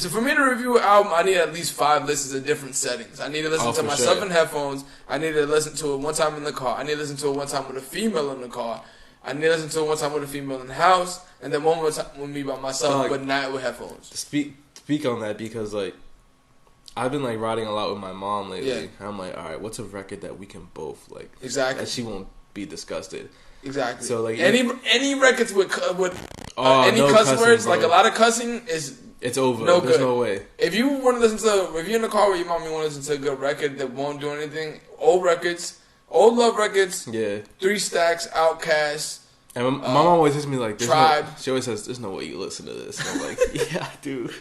For me to review an album, I need at least 5 listens in different settings. I need to listen to myself in headphones. I need to listen to it one time in the car. I need to listen to it one time with a female in the car. I need to listen to it one time with a female in the house, and then one more time with me by myself, but not with headphones. Speak on that because like I've been like riding a lot with my mom lately. Yeah. I'm like, all right, what's a record that we can both like? Exactly. That she won't be disgusted. Exactly. So like any records with any cuss words, bro. Like a lot of cussing is. It's over. No There's good. No way. If you want to listen to, if you're in the car with your mom, you want to listen to a good record that won't do anything. Old records, old love records. Yeah. 3 Stacks, Outkast. And my mom always hits me like, Tribe. She always says, "There's no way you listen to this." And I'm like, "Yeah, dude."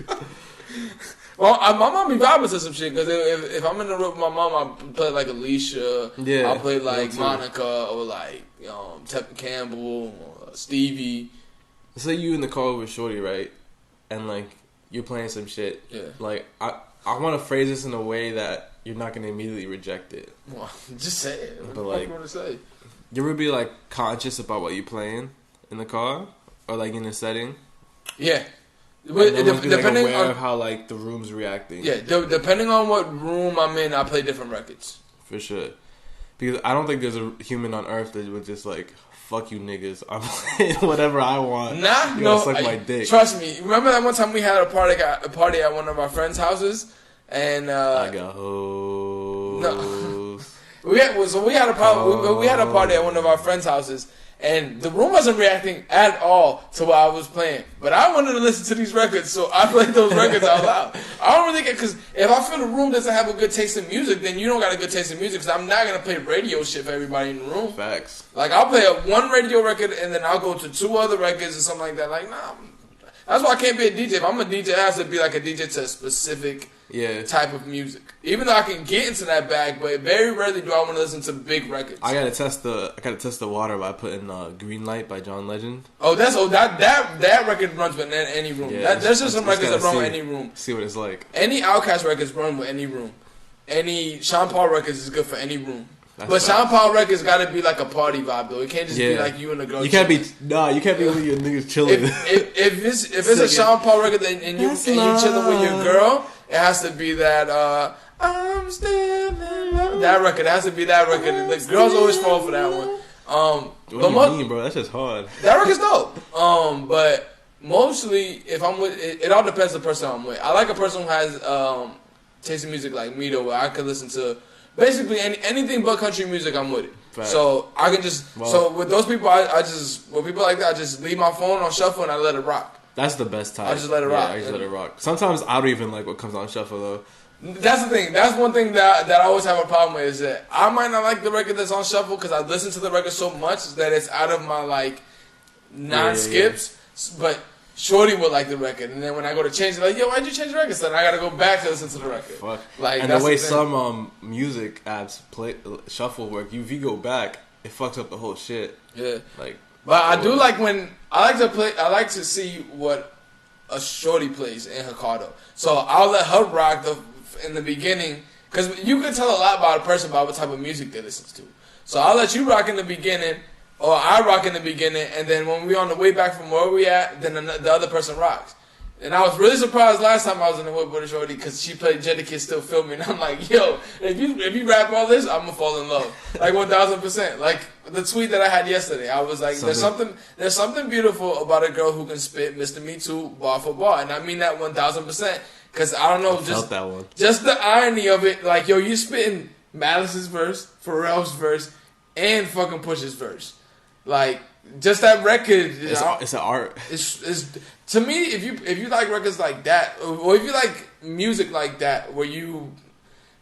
Well, my mom be vibing to some shit because if I'm in the room with my mom, I play like Alicia. Yeah. I'll play like Monica or like Tevin Campbell or Stevie. Say you in the car with Shorty, right? And like. You're playing some shit. Yeah. Like, I want to phrase this in a way that you're not going to immediately reject it. Well, just say it. But what do you want to say? You ever be, like, conscious about what you're playing in the car? Or, like, in a setting? Yeah. Depending on how, like, the room's reacting. Yeah, depending on what room I'm in, I play different records. For sure. Because I don't think there's a human on earth that would just, like... Fuck you niggas. I'm playing whatever I want. Nah, you no. Suck my dick. Trust me. Remember that one time we had a party at one of our friends' houses, and I got hoes. No, we had a problem. We had a party at one of our friends' houses, and the room wasn't reacting at all to what I was playing. But I wanted to listen to these records, so I played those records out loud. I don't really get because if I feel the room doesn't have a good taste in music, then you don't got a good taste in music. Because I'm not gonna play radio shit for everybody in the room. Facts. Like I'll play one radio record and then I'll go to 2 other records or something like that. Like nah, that's why I can't be a DJ. If I'm a DJ, it has to be like a DJ to a specific type of music. Even though I can get into that bag, but very rarely do I want to listen to big records. I gotta test the water by putting Green Light by John Legend. Oh, that record runs with any room. Yeah, there's just some records that run with any room. See what it's like. Any Outkast records run with any room. Any Sean Paul records is good for any room. But Sean Paul records gotta be like a party vibe though. It can't just be like you and the girl. You can't be with your niggas chilling. If it's a Sean Paul record and you chilling with your girl, it has to be that I'm still in love. That record. It has to be that record. The girls always fall for that one. What do you mean, bro? That's just hard. That record's dope. But mostly if I'm with, it all depends on the person I'm with. I like a person who has taste in music like me though, where I could listen to. Basically, anything but country music, I'm with it. Fact. So I can just so with those people, I just with people like that, I just leave my phone on shuffle and I let it rock. That's the best type. I just let it rock. I just let it rock. Sometimes I don't even like what comes on shuffle though. That's the thing. That's one thing that I always have a problem with is that I might not like the record that's on shuffle because I listen to the record so much that it's out of my like non-skips, but. Shorty would like the record, and then when I go to change it, like, yo, why'd you change the record? So then I gotta go back to listen to the record. Fuck. Like, and the way some music apps play shuffle work, if you go back, it fucks up the whole shit. Yeah. Like, but I do like when I like to see what a shorty plays in her car though. So I'll let her rock in the beginning, because you can tell a lot about a person by what type of music they listen to. So I'll let you rock in the beginning. Or I rock in the beginning, and then when we're on the way back from where we at, then the other person rocks. And I was really surprised last time I was in the whip with a shorty because she played Jadakiss Still Feel Me, and I'm like, yo, if you rap all this, I'm gonna fall in love, like 1,000%. Like the tweet that I had yesterday, I was like, there's something beautiful about a girl who can spit Mr. Me Too bar for bar, and I mean that 1,000%. Because I don't know, felt that one. Just the irony of it. Like, yo, you spitting Malice's verse, Pharrell's verse, and fucking Push's verse. Like, just that record. It's an art. It's to me, if you like records like that, or if you like music like that, where you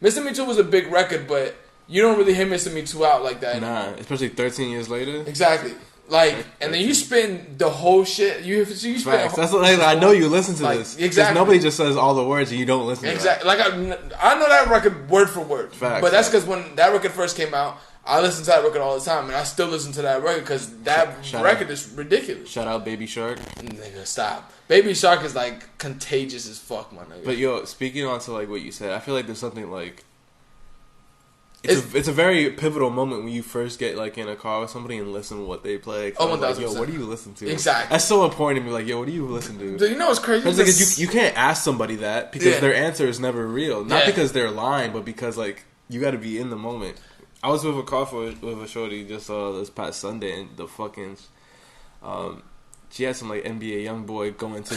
Missing Me Too was a big record, but you don't really hear Missing Me Too out like that. Nah, especially 13 years later. Exactly. Like, and then you spin the whole shit. You spin. Facts. That's like, I know you listen to this. Exactly. Nobody just says all the words and you don't listen to it. Exactly. Like, I know that record word for word. Facts. But that's because when that record first came out, I listened to that record all the time, and I still listen to that record because that record is ridiculous. Shout out Baby Shark. Nigga, stop. Baby Shark is like contagious as fuck, my nigga. But yo, speaking on to like what you said, I feel like there's something like it's a very pivotal moment when you first get like in a car with somebody and listen to what they play. Oh, 1,000%. Like, yo, what do you listen to? Exactly. That's so important to me. Like, yo, what do you listen to? Do you know what's crazy? Like, you can't ask somebody that because their answer is never real. Not because they're lying, but because like you got to be in the moment. I was with a car with a shorty just this past Sunday, and the fucking she had some like NBA YoungBoy go into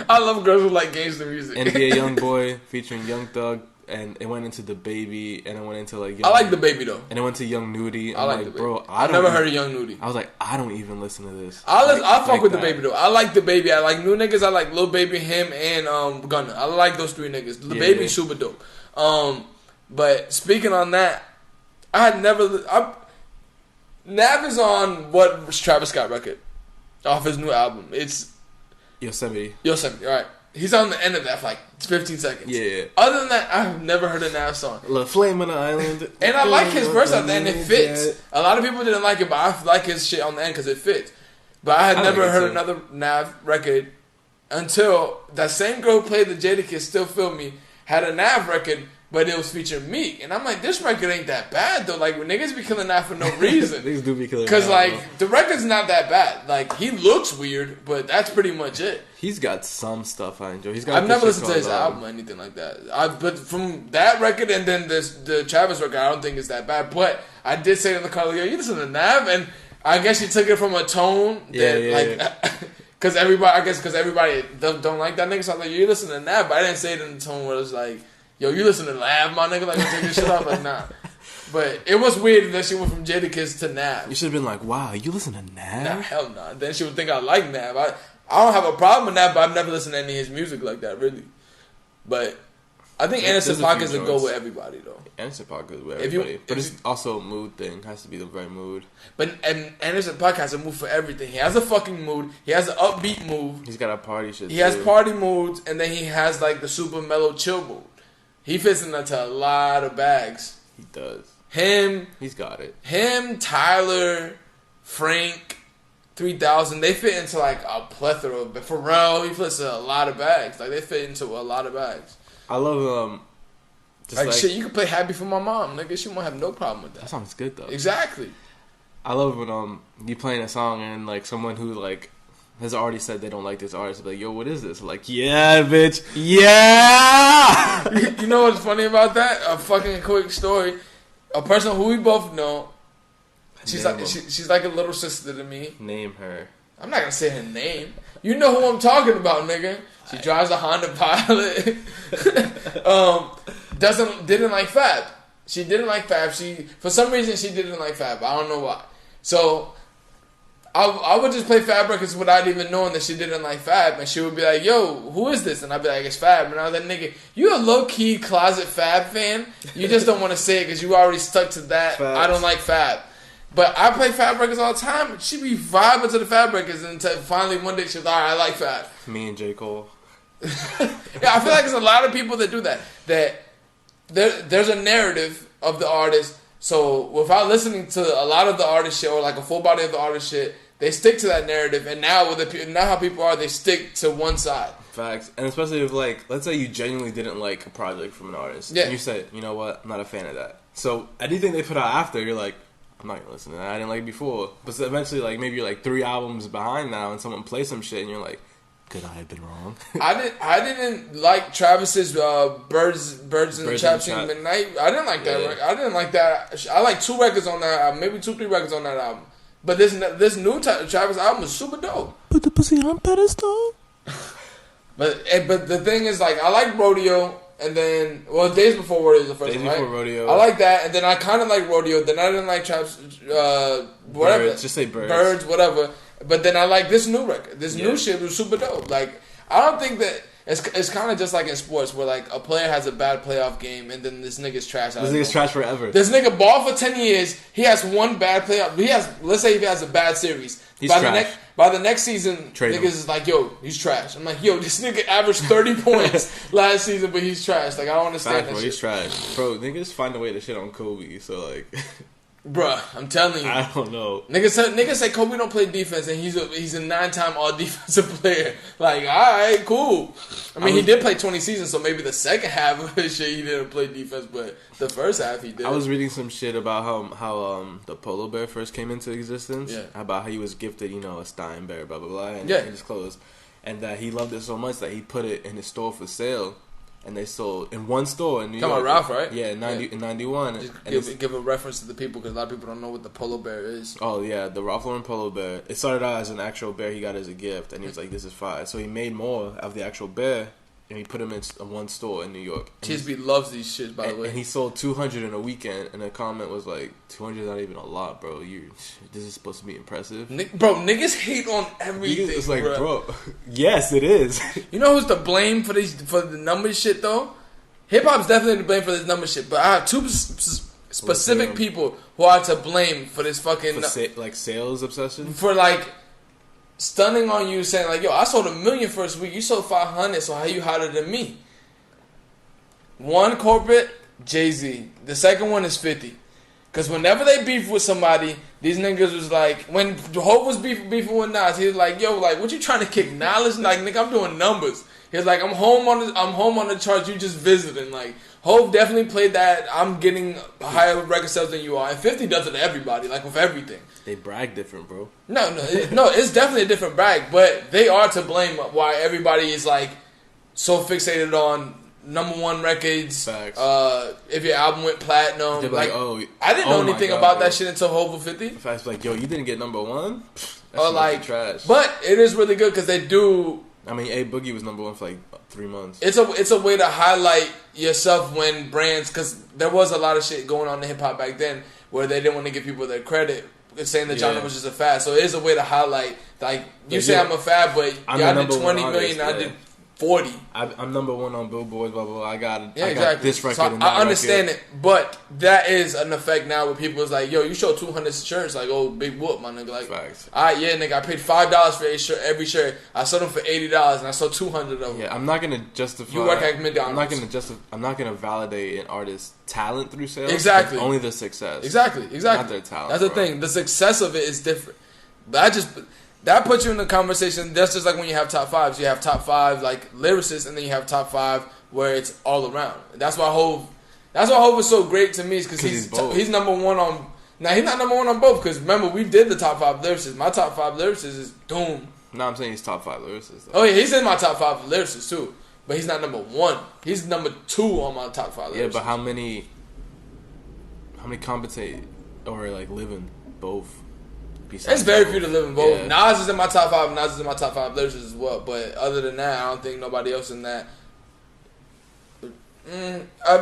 I love girls who like gangster music. NBA YoungBoy featuring Young Thug, and it went into the Baby, and it went into like I like the Baby though, and it went to Young Nudie. I like the bro, I've never heard of Young Nudie. I was like, I don't even listen to this. I fuck with the Baby though. I like the Baby. I like new niggas. I like Lil Baby, him, and Gunna. I like those three niggas. The Baby's super dope. But speaking on that, Nav is on what Travis Scott record off his new album. It's Yosemite. Right. He's on the end of that for like 15 seconds. Yeah. Other than that, I've never heard a Nav song. La Flame on the Island. And I like his verse at the end. It fits. A lot of people didn't like it, but I like his shit on the end because it fits. But I had never heard another Nav record until that same girl who played the Jadakiss Still Feel Me had a Nav record, but it was featuring Meek. And I'm like, this record ain't that bad, though. Like, when niggas be killing that for no reason. Niggas do be killing because, like, the record's not that bad. Like, he looks weird, but that's pretty much it. He's got some stuff I enjoy. I've never listened to his album or anything like that. But from that record and then the Travis record, I don't think it's that bad. But I did say in the car, yo, you listen to Nav? And I guess she took it from a tone that, because everybody don't like that nigga. So I'm like, you listen to Nav? But I didn't say it in the tone where it was like, yo, you listen to Nav, my nigga? Like, you take this shit off? Like, nah. But it was weird that she went from Jadakiss to Nav. You should have been like, wow, you listen to Nav? Nah, hell nah. Then she would think I like Nav. I don't have a problem with Nav, but I've never listened to any of his music like that, really. But I think Anderson .Paak is a go with everybody, though. Anderson .Paak is with everybody. But it's also a mood thing. It has to be the right mood. But Anderson .Paak has a mood for everything. He has a fucking mood. He has an upbeat mood. He's got a party shit, He has party moods, and then he has, like, the super mellow chill mood. He fits into a lot of bags. He does. He's got it. Him, Tyler, Frank, 3000, they fit into like a plethora of. Pharrell, he fits into a lot of bags. Like, they fit into a lot of bags. I love like shit, you can play Happy for My Mom, nigga. She won't have no problem with that. That sounds good though. Exactly. I love when you playing a song and like someone who like has already said they don't like this artist, like, yo, what is this? Like, yeah, bitch, yeah. You know what's funny about that? A fucking quick story. A person who we both know. She's like a little sister to me. Name her. I'm not gonna say her name. You know who I'm talking about, nigga. She drives a Honda Pilot. Didn't like Fab. She didn't like Fab. For some reason she didn't like Fab. I don't know why. So I would just play Fab records without even knowing that she didn't like Fab, and she would be like, yo, who is this? And I'd be like, it's Fab. And I was like, nigga, you a low-key closet Fab fan? You just don't want to say it because you already stuck to that. Facts. I don't like Fab. But I play Fab records all the time. She be vibing to the Fab records until finally one day she was like, all right, I like Fab. Me and J. Cole. Yeah, I feel like there's a lot of people that do that. That there's a narrative of the artist. So without listening to a lot of the artist shit or like a full body of the artist shit, they stick to that narrative. And now now how people are, they stick to one side. Facts. And especially if, like, let's say you genuinely didn't like a project from an artist. Yeah. And you said, you know what, I'm not a fan of that. So anything they put out after, you're like, I'm not gonna listen to that. I didn't like it before. But so eventually, like, maybe you're like 3 albums behind now and someone plays some shit and you're like, could I have been wrong? I didn't like Travis's Birds in the Trap Scene Midnight. I didn't like that. I didn't like that. I like 2 records on that album, maybe 2-3 records on that album. But this new Travis album is super dope. Put the pussy on pedestal. But the thing is, like, I like Rodeo, and then Days Before Rodeo is the first one, right? Days Before Rodeo. I like that, and then I kind of like Rodeo. Then I didn't like Traps, whatever. Birds, just say Birds. Birds, whatever. But then I like this new record. This new shit was super dope. Like, I don't think that. It's kind of just like in sports where like a player has a bad playoff game and then this nigga's trash. This nigga's trash forever. This nigga ball for 10 years. He has one bad playoff. Let's say he has a bad series. He's trash. By the next season, Trade niggas him. is like, yo, he's trash. I'm like, yo, this nigga averaged 30 points last season, but he's trash. Like, I don't understand that bro, shit. He's trash. Bro, niggas find a way to shit on Kobe, so like... Bruh, I'm telling you. I don't know. Niggas say Kobe don't play defense, and he's a 9-time all-defensive player. Like, all right, cool. I mean, he did play 20 seasons, so maybe the second half of his shit he didn't play defense, but the first half he did. I was reading some shit about how the Polo Bear first came into existence. Yeah. About how he was gifted, a Stein Bear, blah, blah, blah, and his clothes. And that he loved it so much that he put it in his store for sale. And they sold in one store in New York. Talking about Ralph, right? Yeah, in 91. Just give a reference to the people because a lot of people don't know what the Polo Bear is. Oh, yeah, the Ralph Lauren Polo Bear. It started out as an actual bear he got as a gift. And he was like, this is fire. So he made more of the actual bear. And he put them in one store in New York. TSB loves these shits, by the way. And he sold 200 in a weekend. And the comment was like, 200 is not even a lot, bro. This is supposed to be impressive. Bro, niggas hate on everything. It's like, bro, yes, it is. You know who's to blame for the numbers shit, though? Hip hop's definitely to blame for this number shit. But I have two specific people who are to blame for this fucking... like sales obsession? For like... stunning on you, saying like, yo, I sold 1 million first week, you sold 500, so how you hotter than me? One corporate, Jay-Z. The second one is 50. Because whenever they beef with somebody, these niggas was like, when Hov was beefing with Nas, he was like, yo, like, what you trying to kick knowledge? Like, nigga, I'm doing numbers. He was like, I'm home on the charts, you just visiting. Like, Hov definitely played that, I'm getting higher record sales than you are. And 50 does it to everybody, like with everything. They brag different, bro. No, it's definitely a different brag, but they are to blame why everybody is like so fixated on #1 records. Facts. If your album went platinum, like, I didn't know anything about that shit until Hov was 50. Facts, like, yo, you didn't get #1. Or like trash. But it is really good because they do. I mean, A Boogie was #1 for like 3 months. It's a way to highlight yourself when brands, because there was a lot of shit going on in hip hop back then where they didn't want to give people their credit. Saying the genre was just a fad, so it is a way to highlight. Like you say, I'm a fad, but y'all did 20 million, I did 40. I'm #1 on Billboard, blah blah blah. I got exactly. This record. So and that I understand it, but that is an effect now where people is like, yo, you show 200 shirts, like, oh, big whoop, my nigga. Like, facts. All right, yeah, nigga, I paid $5 for every shirt. I sold them for $80, and I sold 200 of them. Yeah, I'm not gonna justify. You work at McDonald's. I'm not gonna validate an artist's talent through sales. Exactly. Only the success. Exactly. Not their talent. That's the thing. The success of it is different. But that puts you in the conversation. That's just like when you have top fives. You have top five like lyricists, and then you have top five where it's all around. That's why Hov is so great to me, is because he's #1 on. Now he's not #1 on both, because remember we did the top 5 lyricists. My top 5 lyricists is Doom. No, I'm saying he's top 5 lyricists. Though. Oh yeah, he's in my top 5 lyricists too, but he's not #1. He's #2 on my top 5 lyricists. Yeah, but how many compensate or like live in both? It's very few to live in both. Yeah. Nas is in my top 5. Nas is in my top 5 lyricists as well. But other than that, I don't think nobody else in that.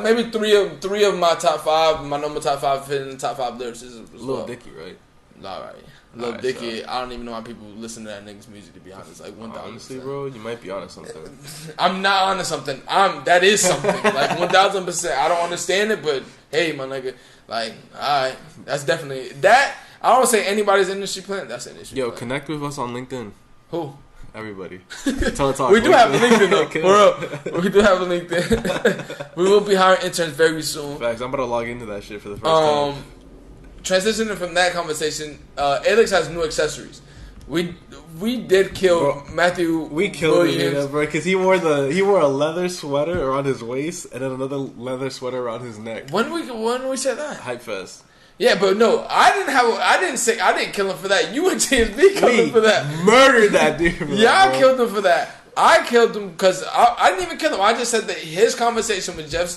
Maybe three of my top 5. My number top 5 fit in the top 5 lyricists as well. Lil Dicky, right? All right. Lil Dicky. So. I don't even know why people listen to that nigga's music. To be honest, like 1,000%. Honestly, bro, you might be onto something. I'm not onto something. That is something. Like 1,000%. I don't understand it, but hey, my nigga. Like, all right, that's definitely that. I don't say anybody's industry plan. That's an industry plan. Yo, connect with us on LinkedIn. Who? Everybody. Telatalk. We do have a LinkedIn though. We do have a LinkedIn. We will be hiring interns very soon. Facts. I'm about to log into that shit for the first time. Transitioning from that conversation, Alex has new accessories. We did kill Matthew. We killed him, bro, because he wore a leather sweater around his waist and then another leather sweater around his neck. When we said that? Hype Fest. Yeah, but no, I didn't kill him for that. You and TSB killed him for that. Murdered that dude. Y'all killed him for that. I killed him because I didn't even kill him. I just said that his conversation with Jeff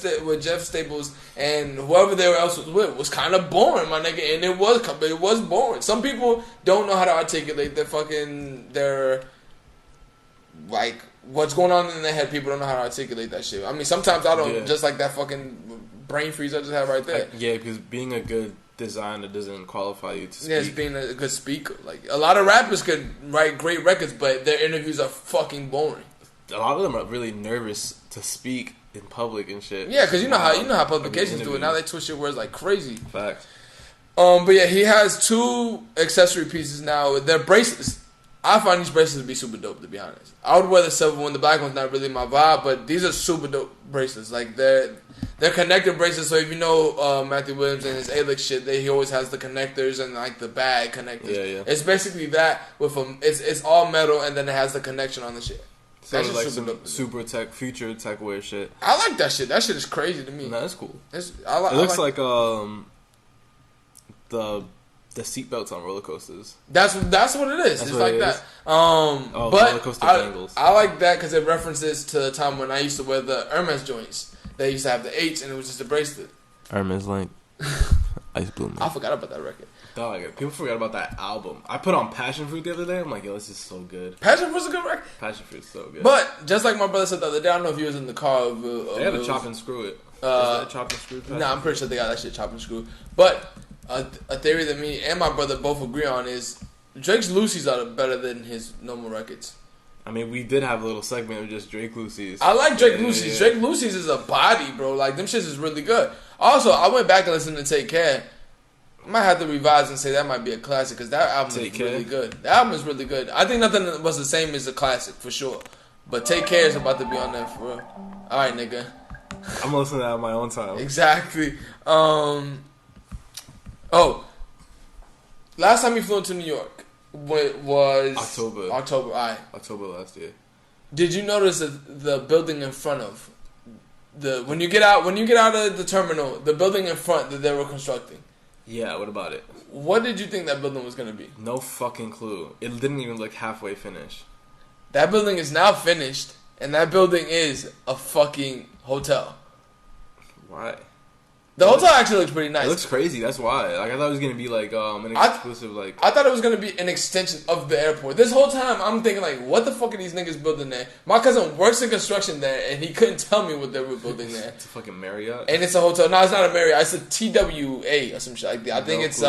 Staples and whoever they else was with was kind of boring, my nigga, and it was boring. Some people don't know how to articulate their like what's going on in their head. People don't know how to articulate that shit. I mean, sometimes I don't, just like that fucking brain freeze I just have right there. Because being a good designer doesn't qualify you to speak. Yeah, it's being a good speaker. Like, a lot of rappers could write great records, but their interviews are fucking boring. A lot of them are really nervous to speak in public and shit. Yeah, because you know how publications do it. Now they twist your words like crazy. Facts. But yeah, he has 2 accessory pieces now. They're bracelets. I find these bracelets to be super dope, to be honest. I would wear the silver one. The black one's not really my vibe, but these are super dope bracelets. Like, they're connected bracelets, so if you know Matthew Williams and his A-Lick shit, he always has the connectors and, like, the bag connectors. Yeah. It's basically that with it's all metal, and then it has the connection on the shit. Sounds like some super tech, future tech wear shit. I like that shit. That shit is crazy to me. No, that's cool. It looks like the seatbelts on roller coasters. That's what it is. It's like that. But roller coaster bangles. I like that because it references to the time when I used to wear the Hermes joints. They used to have the H and it was just a bracelet. Hermes Link. Ice Bloom. I forgot about that record. Dog, people forgot about that album. I put on Passion Fruit the other day. I'm like, yo, this is so good. Passion Fruit's a good record. Passion Fruit's so good. But just like my brother said the other day, I don't know if he was in the car. They had to chop and screw it. Is that chop and screw? Nah, I'm pretty sure they got that shit chop and screw. But a theory that me and my brother both agree on is Drake's Lucy's are better than his normal records. I mean, we did have a little segment of just Drake Lucy's. I like Drake Lucy's. Yeah. Drake Lucy's is a body, bro. Like, them shits is really good. Also, I went back and listened to Take Care. I might have to revise and say that might be a classic because that album is really good. The album is really good. I think Nothing Was the Same is a classic for sure. But Take Care is about to be on there for real. Alright, nigga. I'm listening to that on my own time. Exactly. Last time you flew into New York was October. Alright. October last year. Did you notice the building in front of when you get out of the terminal, the building in front that they were constructing? Yeah, what about it? What did you think that building was going to be? No fucking clue. It didn't even look halfway finished. That building is now finished, and that building is a fucking hotel. Why? The hotel actually looks pretty nice. It looks crazy, that's why. Like, I thought it was going to be like an exclusive, I thought it was going to be an extension of the airport. This whole time, I'm thinking like, what the fuck are these niggas building there? My cousin works in construction there, and he couldn't tell me what they were building there. It's a fucking Marriott? And it's a hotel. No, it's not a Marriott. It's a TWA or some shit like that. I think it's,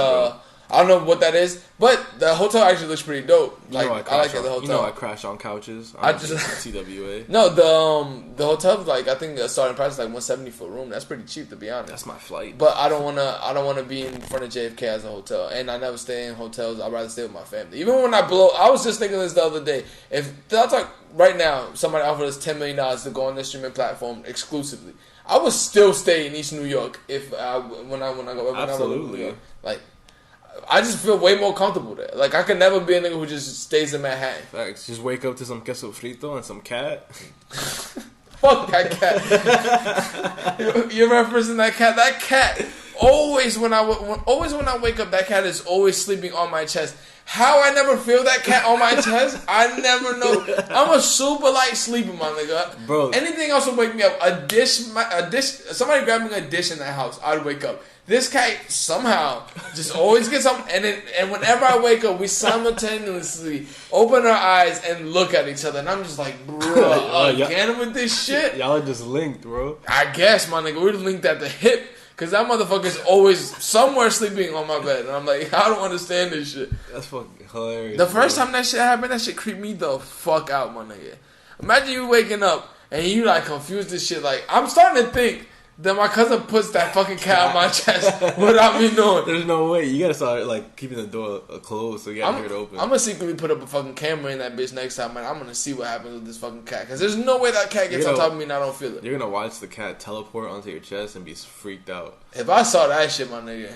I don't know what that is, but the hotel actually looks pretty dope. Like, I like the hotel. You know I crash on couches. I just TWA. No, the hotel, like, I think the starting price is like $170 for a room. That's pretty cheap, to be honest. That's my flight. But I don't wanna be in front of JFK as a hotel, and I never stay in hotels. I'd rather stay with my family. Even when I was just thinking this the other day. If Telatalk right now, somebody offered us $10 million to go on their streaming platform exclusively, I would still stay in East New York when I go. Absolutely. Like, I just feel way more comfortable there. Like, I could never be a nigga who just stays in Manhattan. Facts. Just wake up to some queso frito and some cat. Fuck that cat. You're referencing that cat. That cat always when I wake up, that cat is always sleeping on my chest. How I never feel that cat on my chest, I never know. I'm a super light sleeper, my nigga. Bro, anything else would wake me up. A dish. Somebody grabbing a dish in that house, I'd wake up. This cat somehow just always gets up, and whenever I wake up, we simultaneously open our eyes and look at each other, and I'm just like, bro, again with this shit. Y'all are just linked, bro. I guess, my nigga, we're linked at the hip. Cause that motherfucker's always somewhere sleeping on my bed, and I'm like, I don't understand this shit. That's fucking hilarious. The first time that shit happened, that shit creeped me the fuck out, my nigga. Imagine you waking up and you like confused this shit. Like, I'm starting to think that my cousin puts that fucking cat on my chest without me knowing. There's no way. You gotta start like keeping the door closed so you gotta hear it open. I'm gonna secretly put up a fucking camera in that bitch next time, man. I'm gonna see what happens with this fucking cat. Cause there's no way that cat gets on top of me and I don't feel it. You're gonna watch the cat teleport onto your chest and be freaked out. If I saw that shit, my nigga,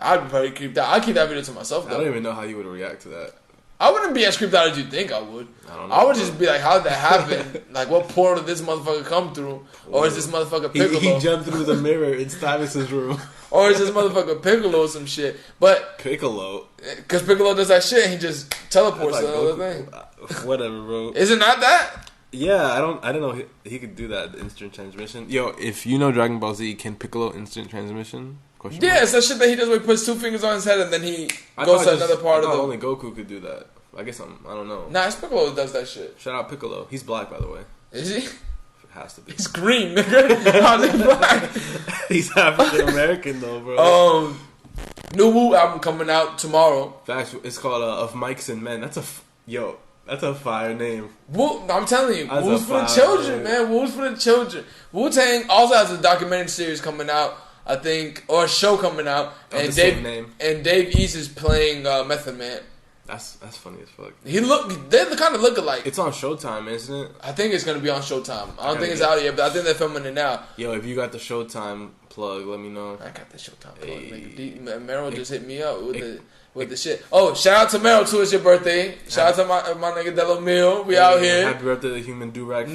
I'd be probably creeped out. I'd keep that video to myself, though. I don't even know how you would react to that. I wouldn't be as creeped out as you think I would. I don't know. I would just be like, how did that happen? Like, what portal did this motherfucker come through? Or is this motherfucker Piccolo? He jumped through the mirror in Stavis's room. Or is this motherfucker Piccolo or some shit? But Piccolo? Because Piccolo does that shit and he just teleports to the other thing. Whatever, bro. Is it not that? Yeah, I don't know he could do that, instant transmission. Yo, if you know Dragon Ball Z, can Piccolo instant transmission? Yeah, it's that shit that he does where he puts two fingers on his head and then he goes to another part of the... only Goku could do that. I guess I don't know. Nah, it's Piccolo who does that shit. Shout out Piccolo. He's black, by the way. Is he? Has to be. He's green, nigga. How's he black? He's African American though, bro. New Wu album coming out tomorrow. Facts. It's called Of Mics and Men. That's a fire name. Wu, I'm telling you, Wu's for the children, man. Wu's for the children. Wu-Tang also has a documentary series coming out, I think, or a show coming out, and Dave East is playing Method Man. That's funny as fuck. They kind of look alike. It's on Showtime, isn't it? I think it's gonna be on Showtime. I don't think it's out yet, but I think they're filming it now. Yo, if you got the Showtime plug, let me know. I got the Showtime plug. Hey. Meryl just hit me up with the shit. Oh, shout out to Meryl too. It's your birthday. Shout out to my nigga Delo Mill. We out here. Happy birthday to Human Durag.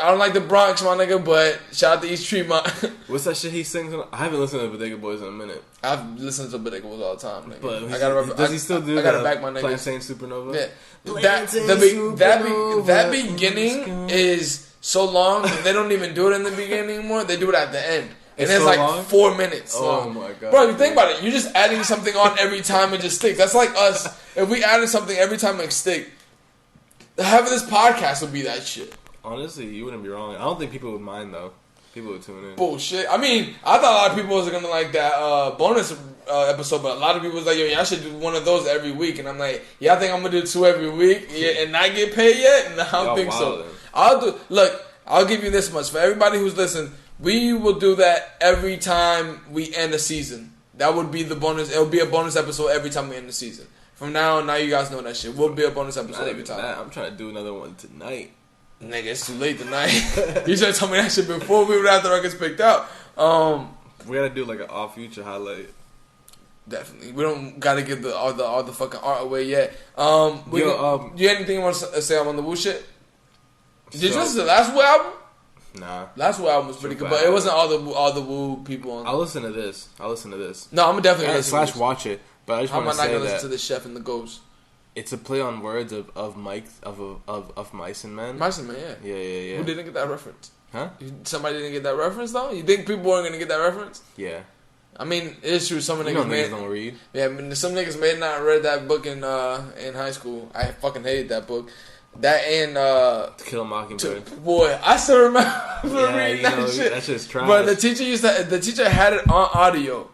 I don't like the Bronx, my nigga, but shout out to East Tremont. What's that shit he sings? I haven't listened to Bodega Boys in a minute. I've listened to Bodega Boys all the time, nigga. But does he still do? I gotta back my nigga. Plantain Supernova. Yeah. That beginning is so long. They don't even do it in the beginning anymore. They do it at the end. And it's like long? 4 minutes long. Oh my god. Bro, you think about it, you're just adding something on every time it just sticks. That's like us. If we added something every time it stick, having this podcast would be that shit. Honestly, you wouldn't be wrong. I don't think people would mind though. People would tune in. Bullshit. I mean, I thought a lot of people was gonna like that bonus episode, but a lot of people was like, yo, y'all should do one of those every week. And I'm like, yeah, I think I'm gonna do 2 every week and not get paid yet? No, I don't think so. Then. I'll give you this much. For everybody who's listening, we will do that every time we end a season. That would be the bonus. It'll be a bonus episode every time we end the season. From now on, you guys know that shit. We'll be a bonus episode every time. I'm trying to do another one tonight. Nigga, it's too late tonight. You should have told me that shit before we would have the records picked out. We gotta do like an All Future highlight. Definitely. We don't gotta give all the fucking art away yet. Do you have anything you want to say on the Wu shit? Did you listen to the last Wu album? Nah. Last Wu album was pretty good, but it wasn't all the Wu people on. I'll listen to this. No, I'm definitely gonna listen to this. Watch it. But I just want to say that. How am I not gonna listen to the Chef and the Ghost? It's a play on words of mice and men. Mice and men, yeah. Yeah. Who didn't get that reference? Huh? Somebody didn't get that reference though? You think people weren't gonna get that reference? Yeah. I mean, it's true. Some niggas don't read. Yeah, I mean, some niggas may not read that book in high school. I fucking hated that book. That and To Kill a Mockingbird. Boy, I still remember reading that shit. That shit's trash. But the teacher had it on audio,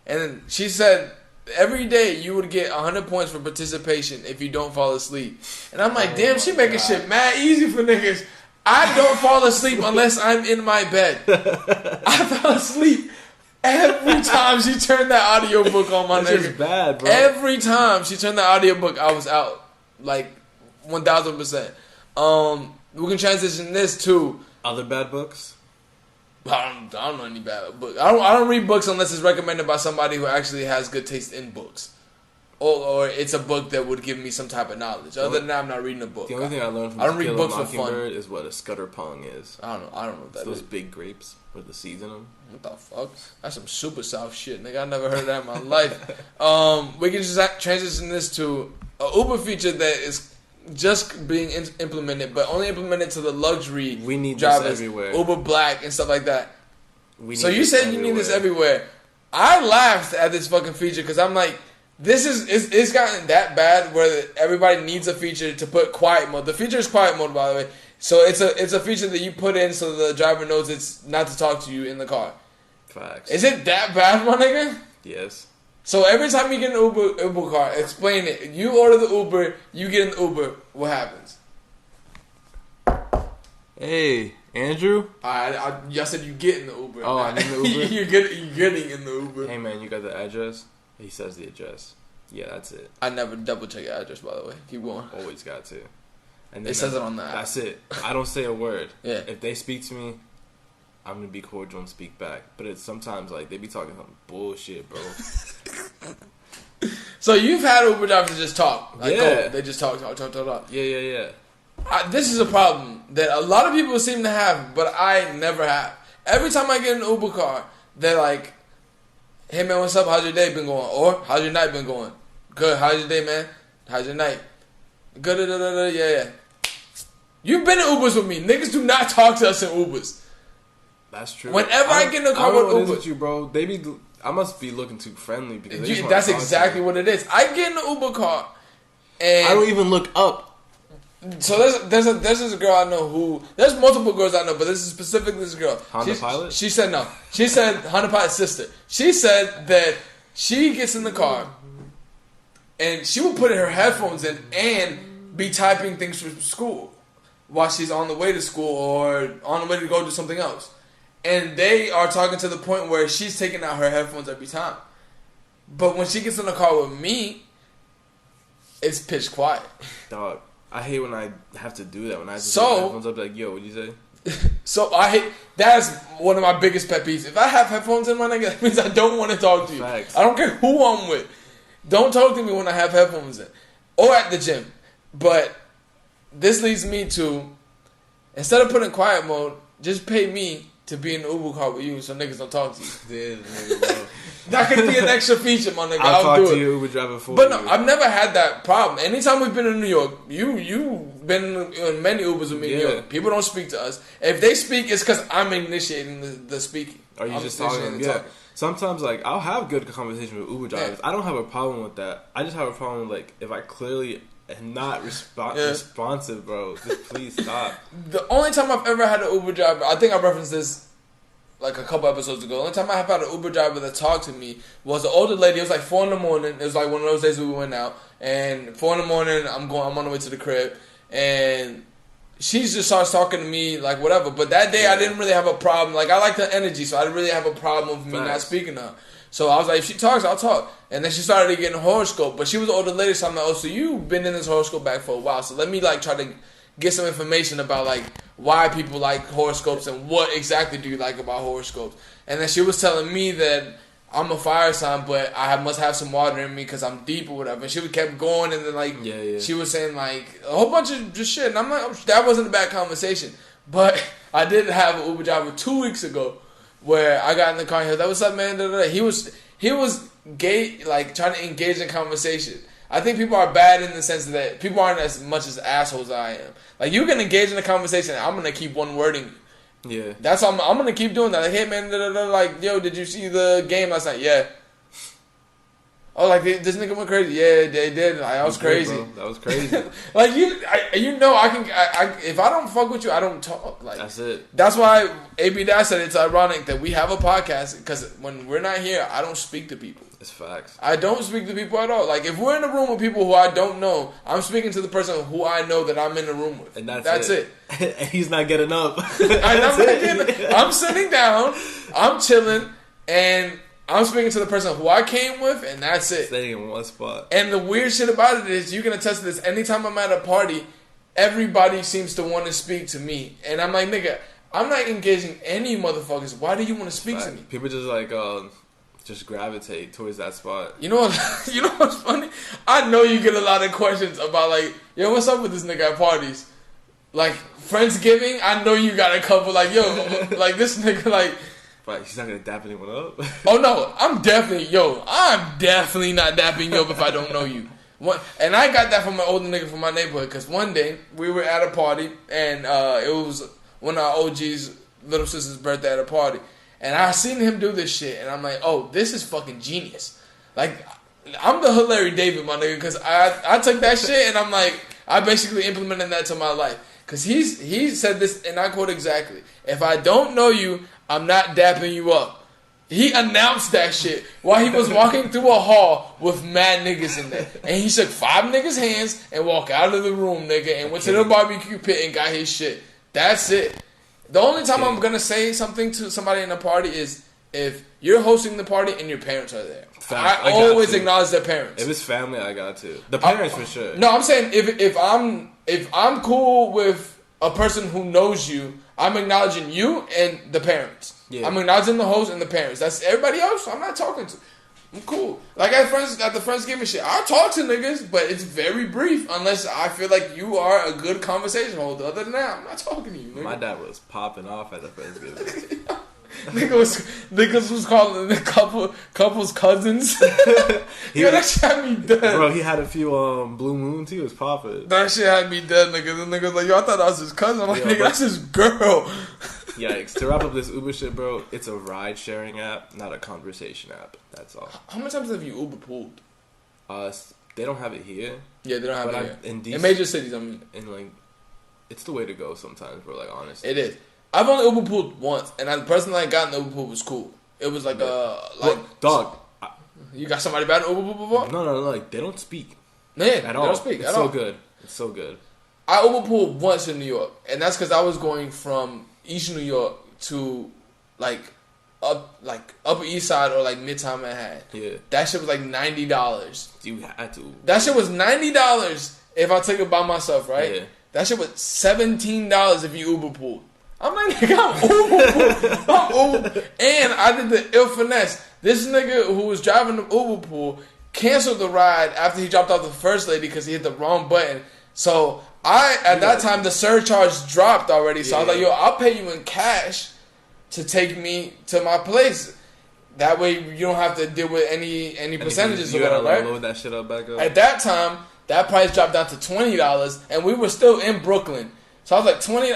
and she said every day you would get 100 points for participation if you don't fall asleep. And I'm like, damn, she making shit mad easy for niggas. I don't fall asleep unless I'm in my bed. I fell asleep every time she turned that audiobook on, my nigga. That's just bad, bro. Every time she turned the audiobook, I was out. Like 1,000%. We can transition this to other bad books. I don't know any bad books. I don't read books unless it's recommended by somebody who actually has good taste in books, or it's a book that would give me some type of knowledge. Other than that, I'm not reading a book. The only thing I learned from To Kill a Mockingbird is what a scutter pong is. I don't know what that is. Those big grapes with the seeds in them. What the fuck? That's some super South shit, nigga. I never heard that in my life. We can just transition this to a Uber feature that is just being implemented, but only implemented to the luxury drivers, this everywhere. Uber Black and stuff like that. So you said you need this everywhere. I laughed at this fucking feature because I'm like, it's gotten that bad where everybody needs a feature to put quiet mode. The feature is quiet mode, by the way. So it's a feature that you put in so the driver knows it's not to talk to you in the car. Facts. Is it that bad, my nigga? Yes. So every time you get an Uber car, explain it. You order the Uber, you get an Uber. What happens? Hey, Andrew. I said you get in the Uber. Oh, I'm in the Uber. you're getting in the Uber. Hey man, you got the address? He says the address. Yeah, that's it. I never double check your address, by the way. Keep going. Always got to. And then it says it on the app. That's it. I don't say a word. Yeah. If they speak to me, I'm gonna be cordial and speak back. But it's sometimes like they be talking some bullshit, bro. So you've had Uber drivers just talk. Like, yeah. They just talk. Yeah. This is a problem that a lot of people seem to have, but I never have. Every time I get an Uber car, they're like, hey man, what's up? How's your day been going? Or, how's your night been going? Good. How's your day, man? How's your night? Good. Yeah. You've been in Ubers with me. Niggas do not talk to us in Ubers. That's true. Whenever I get in a car with Uber, with you, bro. I must be looking too friendly because that's exactly what it is. I get in an Uber car, And I don't even look up. So there's this girl I know who, there's multiple girls I know, but this is specifically this girl. Honda Pilot? She said no. She said Honda Pilot's sister. She said that she gets in the car and she will put her headphones in and be typing things for school while she's on the way to school or on the way to go do something else. And they are talking to the point where she's taking out her headphones every time. But when she gets in the car with me, it's pitch quiet. Dog. I hate when I have to do that. When I have to put my headphones up, like, yo, what'd you say? So I hate, that's one of my biggest pet peeves. If I have headphones in, my nigga, that means I don't want to talk to you. Facts. I don't care who I'm with. Don't talk to me when I have headphones in. Or at the gym. But this leads me to, instead of putting quiet mode, just pay me to be in the Uber car with you so niggas don't talk to you. That could be an extra feature, my nigga. I'll talk do to it. you, Uber driver for But you. no, I've never had that problem. Anytime we've been in New York, you've been in many Ubers with me in New York. People don't speak to us. If they speak, it's because I'm initiating the speaking. Or you just talking. Yeah. Sometimes, like, I'll have good conversation with Uber drivers. Yeah. I don't have a problem with that. I just have a problem with, like, if I clearly am not responsive, bro, just please stop. The only time I've ever had an Uber driver, I think I referenced this like a couple episodes ago. The only time I have had an Uber driver that talked to me was an older lady. It was like 4 in the morning. It was like one of those days we went out. And 4 in the morning, I'm on the way to the crib. And she just starts talking to me like whatever. But that day I didn't really have a problem. Like I like her energy, so I didn't really have a problem with me not speaking to her. So I was like, if she talks, I'll talk. And then she started getting a horoscope. But she was an older lady, so I'm like, oh, so you've been in this horoscope bag for a while. So let me like try to get some information about like why people like horoscopes and what exactly do you like about horoscopes. And then she was telling me that I'm a fire sign, but I must have some water in me because I'm deep or whatever. And she kept going, and then like she was saying like a whole bunch of just shit. And I'm like, that wasn't a bad conversation. But I did have an Uber driver 2 weeks ago where I got in the car and he was like, what's up, man? He was gay, like trying to engage in conversation. I think people are bad in the sense that people aren't as much as assholes as I am. Like, you can engage in a conversation, and I'm going to keep one wording. Yeah. That's how I'm going to keep doing that. Like, hey, man, like, yo, did you see the game last night? Yeah. Oh, like, this nigga went crazy. Yeah, they did. Like, I was crazy. Bro. That was crazy. Like, if I don't fuck with you, I don't talk. Like, that's it. That's why AB Dad said it's ironic that we have a podcast, because when we're not here, I don't speak to people. It's facts. I don't speak to people at all. Like, if we're in a room with people who I don't know, I'm speaking to the person who I know that I'm in the room with. And that's it. He's not getting up. I'm sitting down, I'm chilling, and I'm speaking to the person who I came with, and that's it. Staying in one spot. And the weird shit about it is, you can attest to this, anytime I'm at a party, everybody seems to want to speak to me. And I'm like, nigga, I'm not engaging any motherfuckers. Why do you want to speak to me? People just like... just gravitate towards that spot. You know what? You know what's funny? I know you get a lot of questions about like, yo, what's up with this nigga at parties? Like Friendsgiving, I know you got a couple. Like, yo, like this nigga, like. But he's not gonna dap anyone up. Oh no, I'm definitely not dapping you up if I don't know you. And I got that from an older nigga from my neighborhood, because one day we were at a party and it was one of our OG's little sister's birthday at a party. And I seen him do this shit, and I'm like, oh, this is fucking genius. Like, I'm the Hilary David, my nigga, because I took that shit, and I'm like, I basically implemented that to my life. Because he said this, and I quote exactly, if I don't know you, I'm not dapping you up. He announced that shit while he was walking through a hall with mad niggas in there. And he shook 5 niggas' hands and walked out of the room, nigga, and went to the barbecue pit and got his shit. That's it. The only time I'm going to say something to somebody in a party is if you're hosting the party and your parents are there. I always acknowledge their parents. If it's family, I got to. The parents for sure. No, I'm saying if I'm cool with a person who knows you, I'm acknowledging you and the parents. Yeah. I'm acknowledging the host and the parents. That's everybody else I'm not talking to. I'm cool. Like at the Friendsgiving shit, I'll talk to niggas, but it's very brief unless I feel like you are a good conversation holder. Other than that, I'm not talking to you, nigga. My dad was popping off at the Friendsgiving. Niggas was calling the couple's cousins. That shit had me dead. Bro, he had a few Blue Moons. He was popping. That shit had me dead, nigga. The nigga was like, yo, I thought I was his cousin. I'm like, nigga, that's his girl. Yikes. To wrap up this Uber shit, bro, it's a ride-sharing app, not a conversation app. That's all. How many times have you Uber pooled? they don't have it here. Yeah, they don't have it here. In major cities, I mean. And, like, it's the way to go sometimes, bro, like, honestly. It is. I've only Uber pooled once, and the person that got in the Uber pool was cool. It was like dog. You got somebody bad in Uber pool before? No, like, they don't speak. Yeah, at all. They don't speak it's at so all. good. It's so good. I Uber pooled once in New York, and that's because I was going from East New York to, like Upper East Side or, like, Midtown Manhattan. Yeah. That shit was, like, $90. You had to. That shit was $90 if I took it by myself, right? Yeah. That shit was $17 if you Uber pooled. I'm like, nigga, I'm Uber pooled. And I did the ill finesse. This nigga who was driving the Uber pool canceled the ride after he dropped off the first lady because he hit the wrong button. So at that time, the surcharge dropped already. So I was like, yo, I'll pay you in cash to take me to my place. That way you don't have to deal with any percentages or whatever, right? Load that shit up back up. At that time, that price dropped down to $20, and we were still in Brooklyn. So I was like, 20.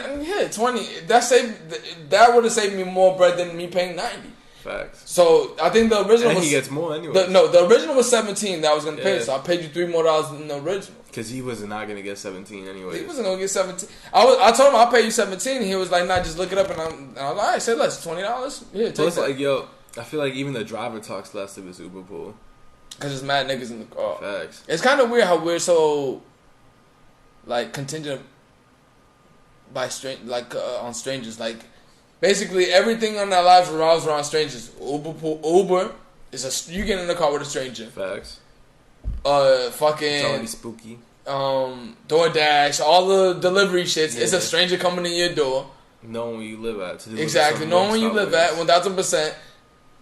That would have saved me more bread than me paying $90. Facts. So I think the original he gets more anyway. The original was $17 that I was gonna pay. So I paid you $3 more than the original. Because he was not gonna get $17 anyway. He wasn't gonna get $17. I told him I'll pay you $17. And he was like, nah, just look it up. And I was like, all right, say less, $20. Yeah, take Plus, that. like, yo, I feel like even the driver talks less of his Uber pool. Because there's mad niggas in the car. Facts. It's kind of weird how we're so, like, contingent by on strangers. Like, basically everything in our lives revolves around strangers. Uber is you get in the car with a stranger. Facts. Fucking. It's already spooky. DoorDash, all the delivery shits. Yeah. It's a stranger coming in your door. Knowing where you live at. Exactly. Knowing where you live at, 1000%.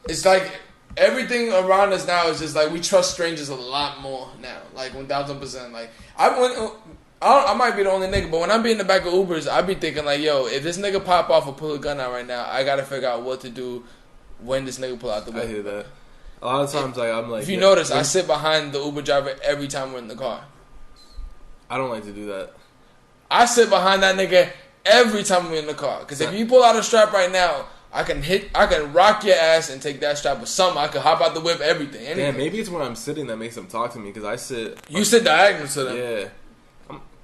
It's like everything around us now is just like we trust strangers a lot more now. Like 1000%. Like I might be the only nigga, but when I be in the back of Ubers, I be thinking like, yo, if this nigga pop off or pull a gun out right now, I gotta figure out what to do when this nigga pull out the gun. I hear that. A lot of times, like, I'm like... If you notice, I sit behind the Uber driver every time we're in the car. I don't like to do that. I sit behind that nigga every time we're in the car. Because if you pull out a strap right now, I can rock your ass and take that strap with something. I can hop out the whip, everything. Anything. Yeah, maybe it's where I'm sitting that makes them talk to me, because I sit... You sit diagonal to them. Yeah.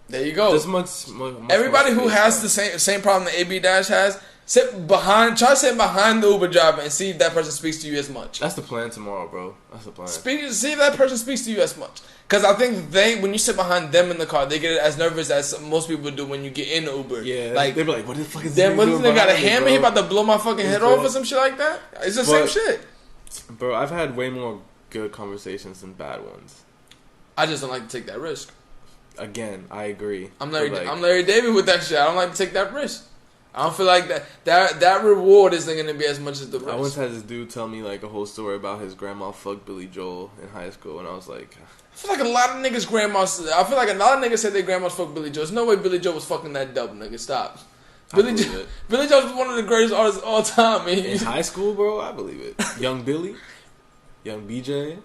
There you go. This much everybody who has the same problem that AB Dash has, try to sit behind the Uber driver and see if that person speaks to you as much. That's the plan tomorrow, bro. That's the plan. See if that person speaks to you as much. Because I think when you sit behind them in the car, they get as nervous as most people do when you get in the Uber. Yeah, like they be like, "What the fuck is this?" What they got a hammer? He about to blow my fucking head off or some shit like that? It's the same shit. Bro, I've had way more good conversations than bad ones. I just don't like to take that risk. Again, I agree. I'm Larry David with that shit. I don't like to take that risk. I don't feel like that reward isn't going to be as much as the risk. I once had this dude tell me like a whole story about his grandma fucked Billy Joel in high school, and I was like... I feel like a lot of niggas' grandmas... I feel like a lot of niggas said their grandmas fucked Billy Joel. There's no way Billy Joel was fucking that dope, nigga. Stop. Billy Joel was one of the greatest artists of all time, man. In high school, bro? I believe it. Young Billy? Young BJ?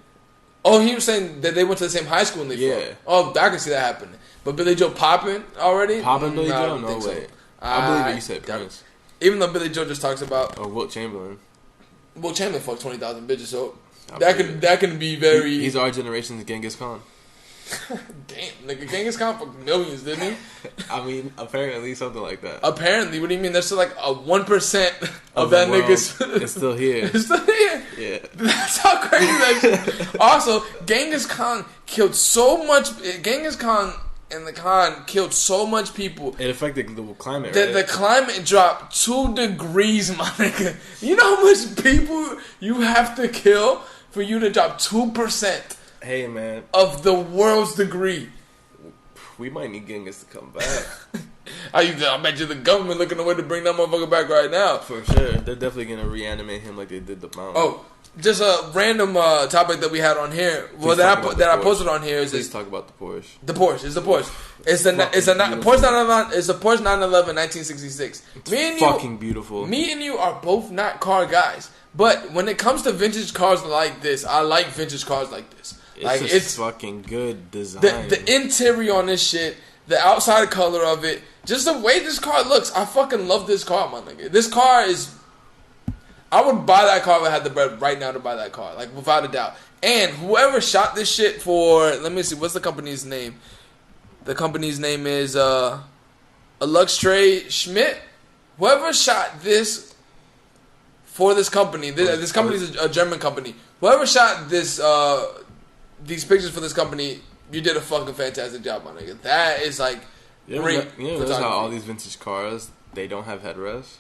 Oh, he was saying that they went to the same high school and they fucked. Oh, I can see that happening. But Billy Joel popping already? Popping Billy Joel? No way. So. I believe it. You said Prince. Even though Billy Joel just talks about... Or Wilt Chamberlain. Wilt Chamberlain fucked 20,000 bitches, so... That can be very... He's our generation's Genghis Khan. Damn, nigga, Genghis Khan fucked millions, didn't he? I mean, apparently something like that. Apparently, what do you mean? There's still like a 1% of that nigga's... It's still here. It's still here. Yeah. That's how crazy that shit. Also, Genghis Khan killed so much... Genghis Khan and the Khan killed so much people. It affected the climate, right? The climate dropped 2 degrees, my nigga. You know how much people you have to kill for you to drop 2%? Hey, man. Of the world's degree. We might need Genghis to come back. I bet you the government looking a way to bring that motherfucker back right now. For sure. They're definitely going to reanimate him like they did the mountain. Oh, just a random topic that we had on here. Well, that I posted on here is... Please talk about the Porsche. The Porsche. It's the Porsche. It's a Porsche 911. It's a Porsche 911 1966. Fucking beautiful. Me and you are both not car guys. But when it comes to vintage cars like this, I like vintage cars like this. It's fucking good design. The interior on this shit, the outside color of it, just the way this car looks. I fucking love this car, my nigga. This car is... I would buy that car if I had the bread right now to buy that car, like without a doubt. And whoever shot this shit for, let me see, what's the company's name? The company's name is Luxtray Schmidt. Whoever shot this for this company, this company is a German company. Whoever shot this these pictures for this company, you did a fucking fantastic job, my nigga. That is like great. You know how all these vintage cars, they don't have headrests?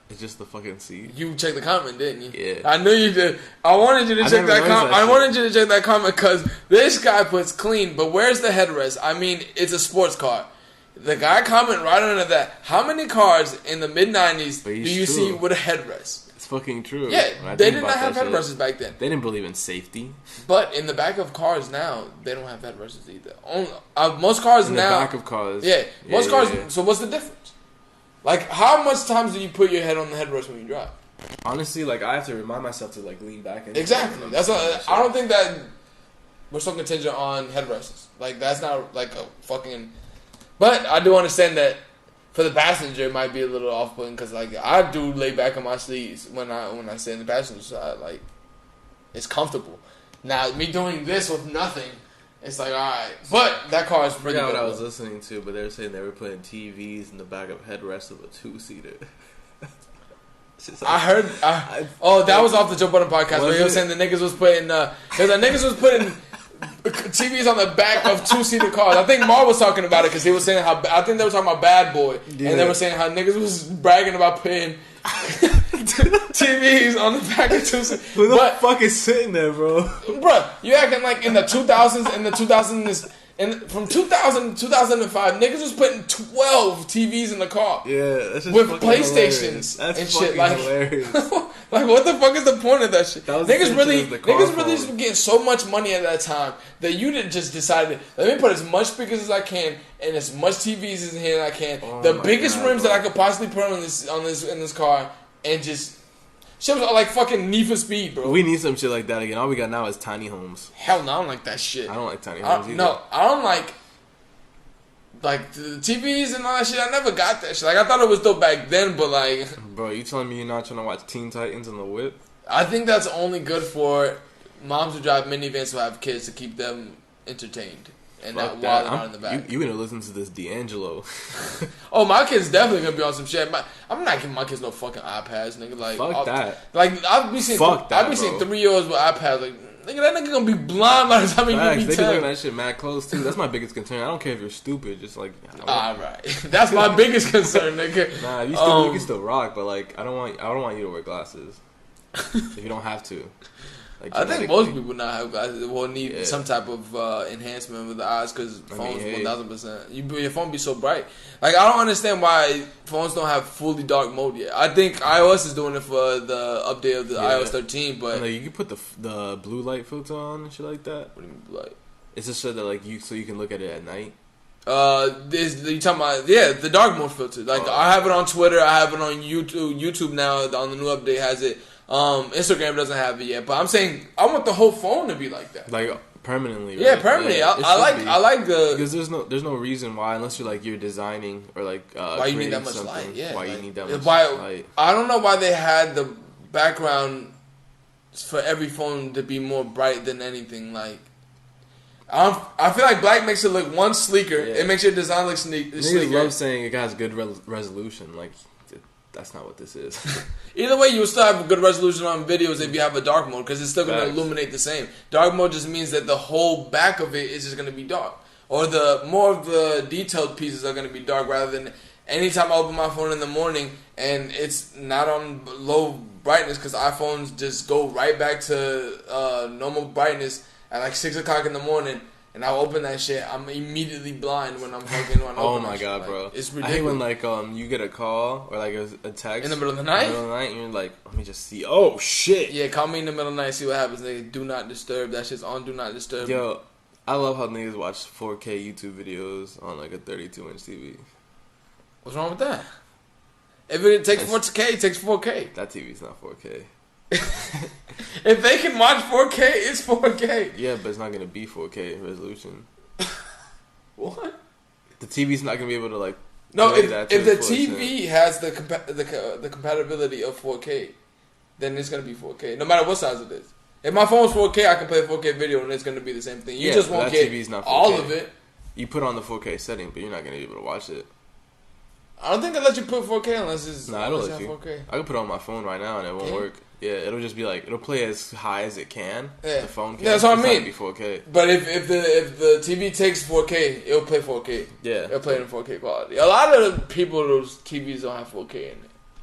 It's just the fucking seat. You checked the comment, didn't you? Yeah. I knew you did. I wanted you to check that comment. I wanted you to check that comment because this guy puts clean, but where's the headrest? I mean, it's a sports car. The guy comment right under that. How many cars in the mid-90s do you see with a headrest? It's fucking true. Yeah, they did not have headrests back then. They didn't believe in safety. But in the back of cars now, they don't have headrests either. Most cars now. In the back of cars. Yeah, most cars. Yeah. So what's the difference? Like, how much times do you put your head on the headrest when you drive? Honestly, like, I have to remind myself to, like, lean back. Exactly. That's I don't think that we're so contingent on headrests. Like, that's not, like, a fucking... But I do understand that for the passenger, it might be a little off-putting because, like, I do lay back on my sleeves when I sit in the passenger side. Like, it's comfortable. Now, me doing this with nothing... It's like, alright. But that car is pretty good. I forgot what I was listening to, but they were saying they were putting TVs in the back of headrests of a 2-seater. Like, I heard... that was off the Joe Budden podcast where he was saying the niggas was putting... TVs on the back of 2-seater cars. I think Mar was talking about it because he was saying how... I think they were talking about Bad Boy. Yeah. And they were saying how niggas was bragging about putting... TVs on the back of 2-seater. Who the fuck is sitting there, bro? Bruh, you acting like in the 2000s, from 2000 to 2005, niggas was putting 12 TVs in the car. Yeah, that's just with PlayStations and shit. Like, hilarious. Like, what the fuck is the point of that shit? Niggas really were getting so much money at that time that you didn't just decided, let me put as much speakers as I can and as much TVs in here as I can. The biggest rims that I could possibly put in this car, and just shit was like fucking Need for Speed, bro. We need some shit like that again. All we got now is tiny homes. Hell no, I don't like that shit. I don't like tiny homes either. No, I don't like the TVs and all that shit. I never got that shit. Like, I thought it was dope back then, but like... Bro, you telling me you're not trying to watch Teen Titans on the whip? I think that's only good for moms who drive minivans who have kids to keep them entertained. And Fuck not while they're not in the back. You gonna listen to this D'Angelo. Oh, my kid's definitely gonna be on some shit. I'm not giving my kids no fucking iPads, nigga. Like, fuck that. Like, I'll be seeing 3-year-olds with iPads. Like, nigga, that nigga gonna be blind by the time he give me 10. They be looking at that shit mad close too. That's my biggest concern. I don't care if you're stupid. Just like, alright, that's my biggest concern, nigga. Nah, if you can still rock, but like, I don't want you to wear glasses if you don't have to. Like, I think most people not have glasses will need some type of enhancement with the eyes because phones 1000%. Your phone be so bright. Like, I don't understand why phones don't have fully dark mode yet. I think iOS is doing it for the update of the iOS 13, but like, you can put the blue light filter on and shit like that. What do you mean blue light? It's just so that like you can look at it at night. You talking about the dark mode filter? Like, I have it on Twitter. I have it on YouTube. YouTube now on the new update has it. Instagram doesn't have it yet, but I'm saying I want the whole phone to be like that, like permanently. Right? Yeah, permanently. Yeah, I like the because there's no reason why unless you're designing or like why you need that much light. Yeah, why you need that much light. I don't know why they had the background for every phone to be more bright than anything. Like, I feel like black makes it look sleeker. Yeah. It makes your design look sleeker. Niggas love saying it has good resolution. Like, that's not what this is. Either way, you will still have a good resolution on videos if you have a dark mode because it's still going to illuminate the same. Dark mode just means that the whole back of it is just going to be dark. Or the more of the detailed pieces are going to be dark rather than anytime I open my phone in the morning and it's not on low brightness because iPhones just go right back to normal brightness at like 6 o'clock in the morning. And I open that shit, I'm immediately blind when I'm fucking on. Oh my god, bro! It's ridiculous. I hate when like you get a call or like a text in the middle of the night. And you're like, let me just see. Oh shit! Yeah, call me in the middle of the night, see what happens. Nigga, do not disturb. That shit's on. Do not disturb. Yo, I love how niggas watch 4K YouTube videos on like a 32-inch TV. What's wrong with that? If it takes 4K, it takes 4K. That TV's not 4K. If they can watch 4K, it's 4K. Yeah, but it's not gonna be 4K resolution. What? The TV's not gonna be able to like. No, if the TV has the compatibility of 4K, then it's gonna be 4K, no matter what size it is. If my phone's 4K, I can play 4K video, and it's gonna be the same thing. You just won't get all of it. You put on the 4K setting, but you're not gonna be able to watch it. I don't think it lets you put 4K unless it's. Nah, I don't let you. 4K. I can put it on my phone right now, and it won't work. Yeah, it'll just be like it'll play as high as it can. Yeah. The phone can. Yeah, that's what I mean. Be 4K. But if the TV takes 4K, it'll play 4K. Yeah, it'll play in 4K quality. A lot of people, those TVs don't have 4K in it.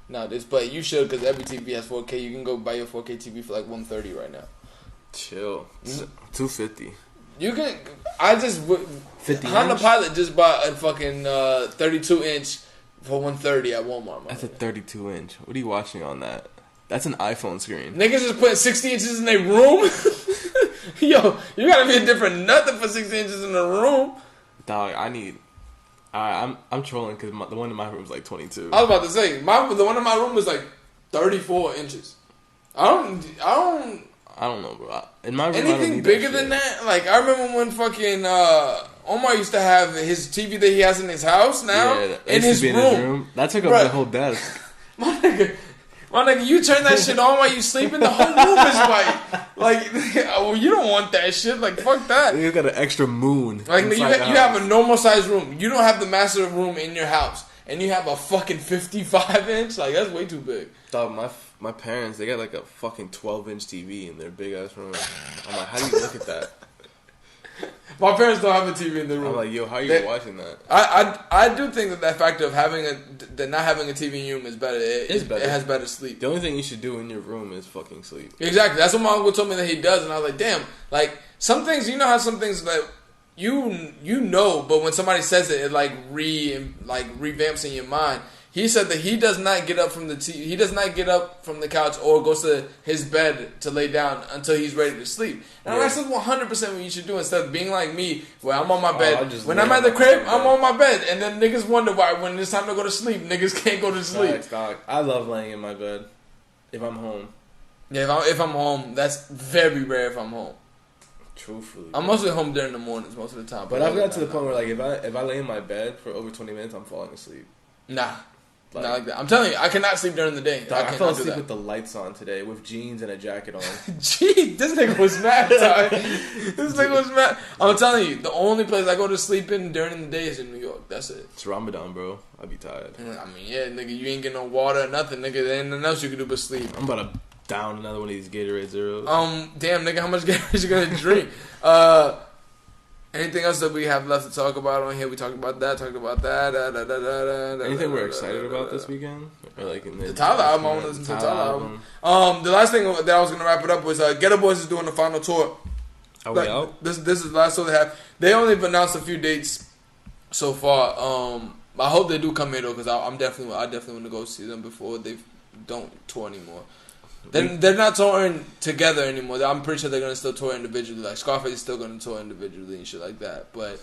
No, but you should, because every TV has 4K. You can go buy your 4K TV for like $130 right now. Chill. $250. You can. I just 50. Honda Pilot just bought a fucking 32-inch for $130 at Walmart. That's a 32-inch. What are you watching on that? That's an iPhone screen. Niggas just putting 60 inches in their room. Yo, you gotta be a different nothing for 60 inches in the room. Dog, I'm trolling because the one in my room is like 22. I was about to say the one in my room is like 34 inches. I don't know, bro. In my room, anything bigger than that? Like I remember when fucking Omar used to have his TV that he has in his house now in his room. That took up the whole desk. My nigga, you turn that shit on while you sleeping, the whole room is white. Like, you don't want that shit. Like, fuck that. You got an extra moon. Like, you have a normal size room. You don't have the massive room in your house, and you have a fucking 55-inch. Like, that's way too big. Dog, my parents, they got like a fucking 12-inch TV in their big ass room. I'm like, how do you look at that? My parents don't have a TV in their room. I'm like, yo, how are you watching that? I do think that factor of not having a TV in your room is better. It has better sleep. The only thing you should do in your room is fucking sleep. Exactly. That's what my uncle told me that he does, and I was like, damn. Like some things, you know how some things that you know, but when somebody says it, it revamps in your mind. He said that he does not get up from the he does not get up from the couch or goes to his bed to lay down until he's ready to sleep. And that's 100% what you should do instead of being like me, where I'm on my bed. When I'm at the crib, I'm on my bed, and then niggas wonder why when it's time to go to sleep, niggas can't go to sleep. Dog. I love laying in my bed if I'm home. Yeah, if I'm home, that's very rare. If I'm home. Truthfully, I'm mostly home during the mornings most of the time. But I've got to the point where like if I lay in my bed for over 20 minutes, I'm falling asleep. Nah. Not like that. I'm telling you, I cannot sleep during the day. I fell asleep with the lights on today with jeans and a jacket on. Gee, this nigga was mad. This nigga was mad. I'm telling you, the only place I go to sleep in during the day is in New York. That's it. It's Ramadan, bro. I'd be tired. I mean, yeah, nigga, you ain't get no water or nothing, nigga. There ain't nothing else you can do but sleep. I'm about to down another one of these Gatorade Zeros. Damn, nigga, how much Gatorade you gonna drink? Anything else that we have left to talk about on here? We talked about that. Anything we're excited about this weekend? Or like in the Tyler album. I want to listen to the Tyler album. The last thing that I was going to wrap it up was Ghetto Boys is doing the final tour. Are we out? This is the last tour they have. They only have announced a few dates so far. I hope they do come here though, because I definitely want to go see them before they don't tour anymore. They're not touring together anymore. I'm pretty sure they're going to still tour individually. Like, Scarface is still going to tour individually and shit like that. But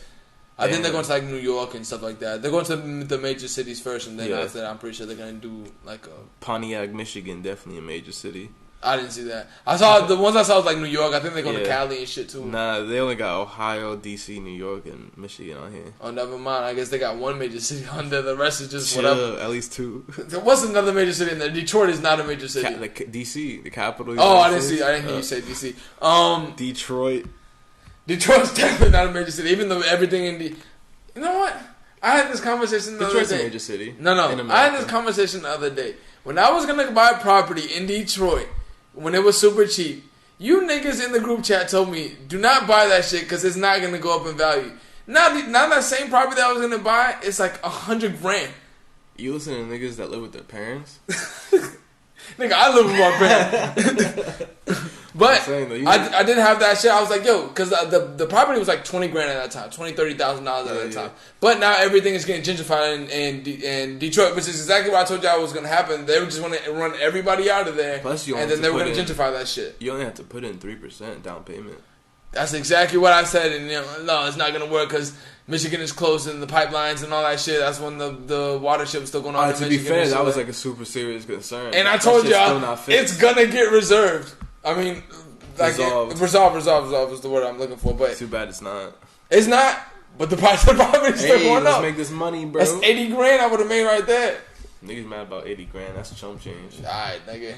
I think they're going to, like, New York and stuff like that. They're going to the major cities first, and then after that, I'm pretty sure they're going to do, like, a... Pontiac, Michigan, definitely a major city. I didn't see that. The ones I saw was, like, New York. I think they're going to Cali and shit, too. Nah, they only got Ohio, D.C., New York, and Michigan on here. Oh, never mind. I guess they got one major city on there. The rest is just whatever. At least two. There was another major city in there. Detroit is not a major city. D.C., the capital. Oh, I didn't hear you say D.C. Detroit. Detroit's definitely not a major city, even though everything in You know what? I had this conversation the other day. Detroit's a major city. No. I had this conversation the other day. When I was going to buy property in Detroit, when it was super cheap, you niggas in the group chat told me, do not buy that shit because it's not going to go up in value. Now that same property that I was going to buy, it's like $100,000. You listen to niggas that live with their parents? Nigga, I live with my parents. But I didn't have that shit. I was like, yo, because the property was like $20,000 at that time, $30,000 at that time. But now everything is getting gentrified in Detroit, which is exactly what I told you I was going to happen. They were just want to run everybody out of there, and then they were going to gentrify that shit. You only have to put in 3% down payment. That's exactly what I said, and no, it's not going to work because Michigan is closed and the pipelines and all that shit. That's when the watership was still going on. To be fair, that was like a super serious concern. And I told y'all, it's going to get reserved. I mean, like resolve is the word I'm looking for, but too bad it's not. It's not, but the price of the property is still going up. Let's make this money, bro. That's $80,000 I would have made right there. Niggas mad about $80,000. That's chump change. Alright, nigga.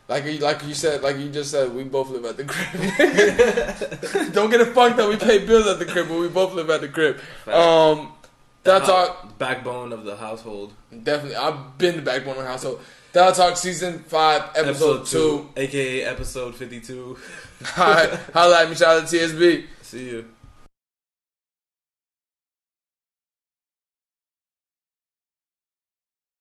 Like you said, like you just said, we both live at the crib. Don't get it fucked up. We pay bills at the crib, but we both live at the crib. Telatalk, backbone of the household. Definitely, I've been the backbone of the household. Telatalk season 5, episode 2, aka episode 52. Alright, holla at me, shout out to TSB. See you.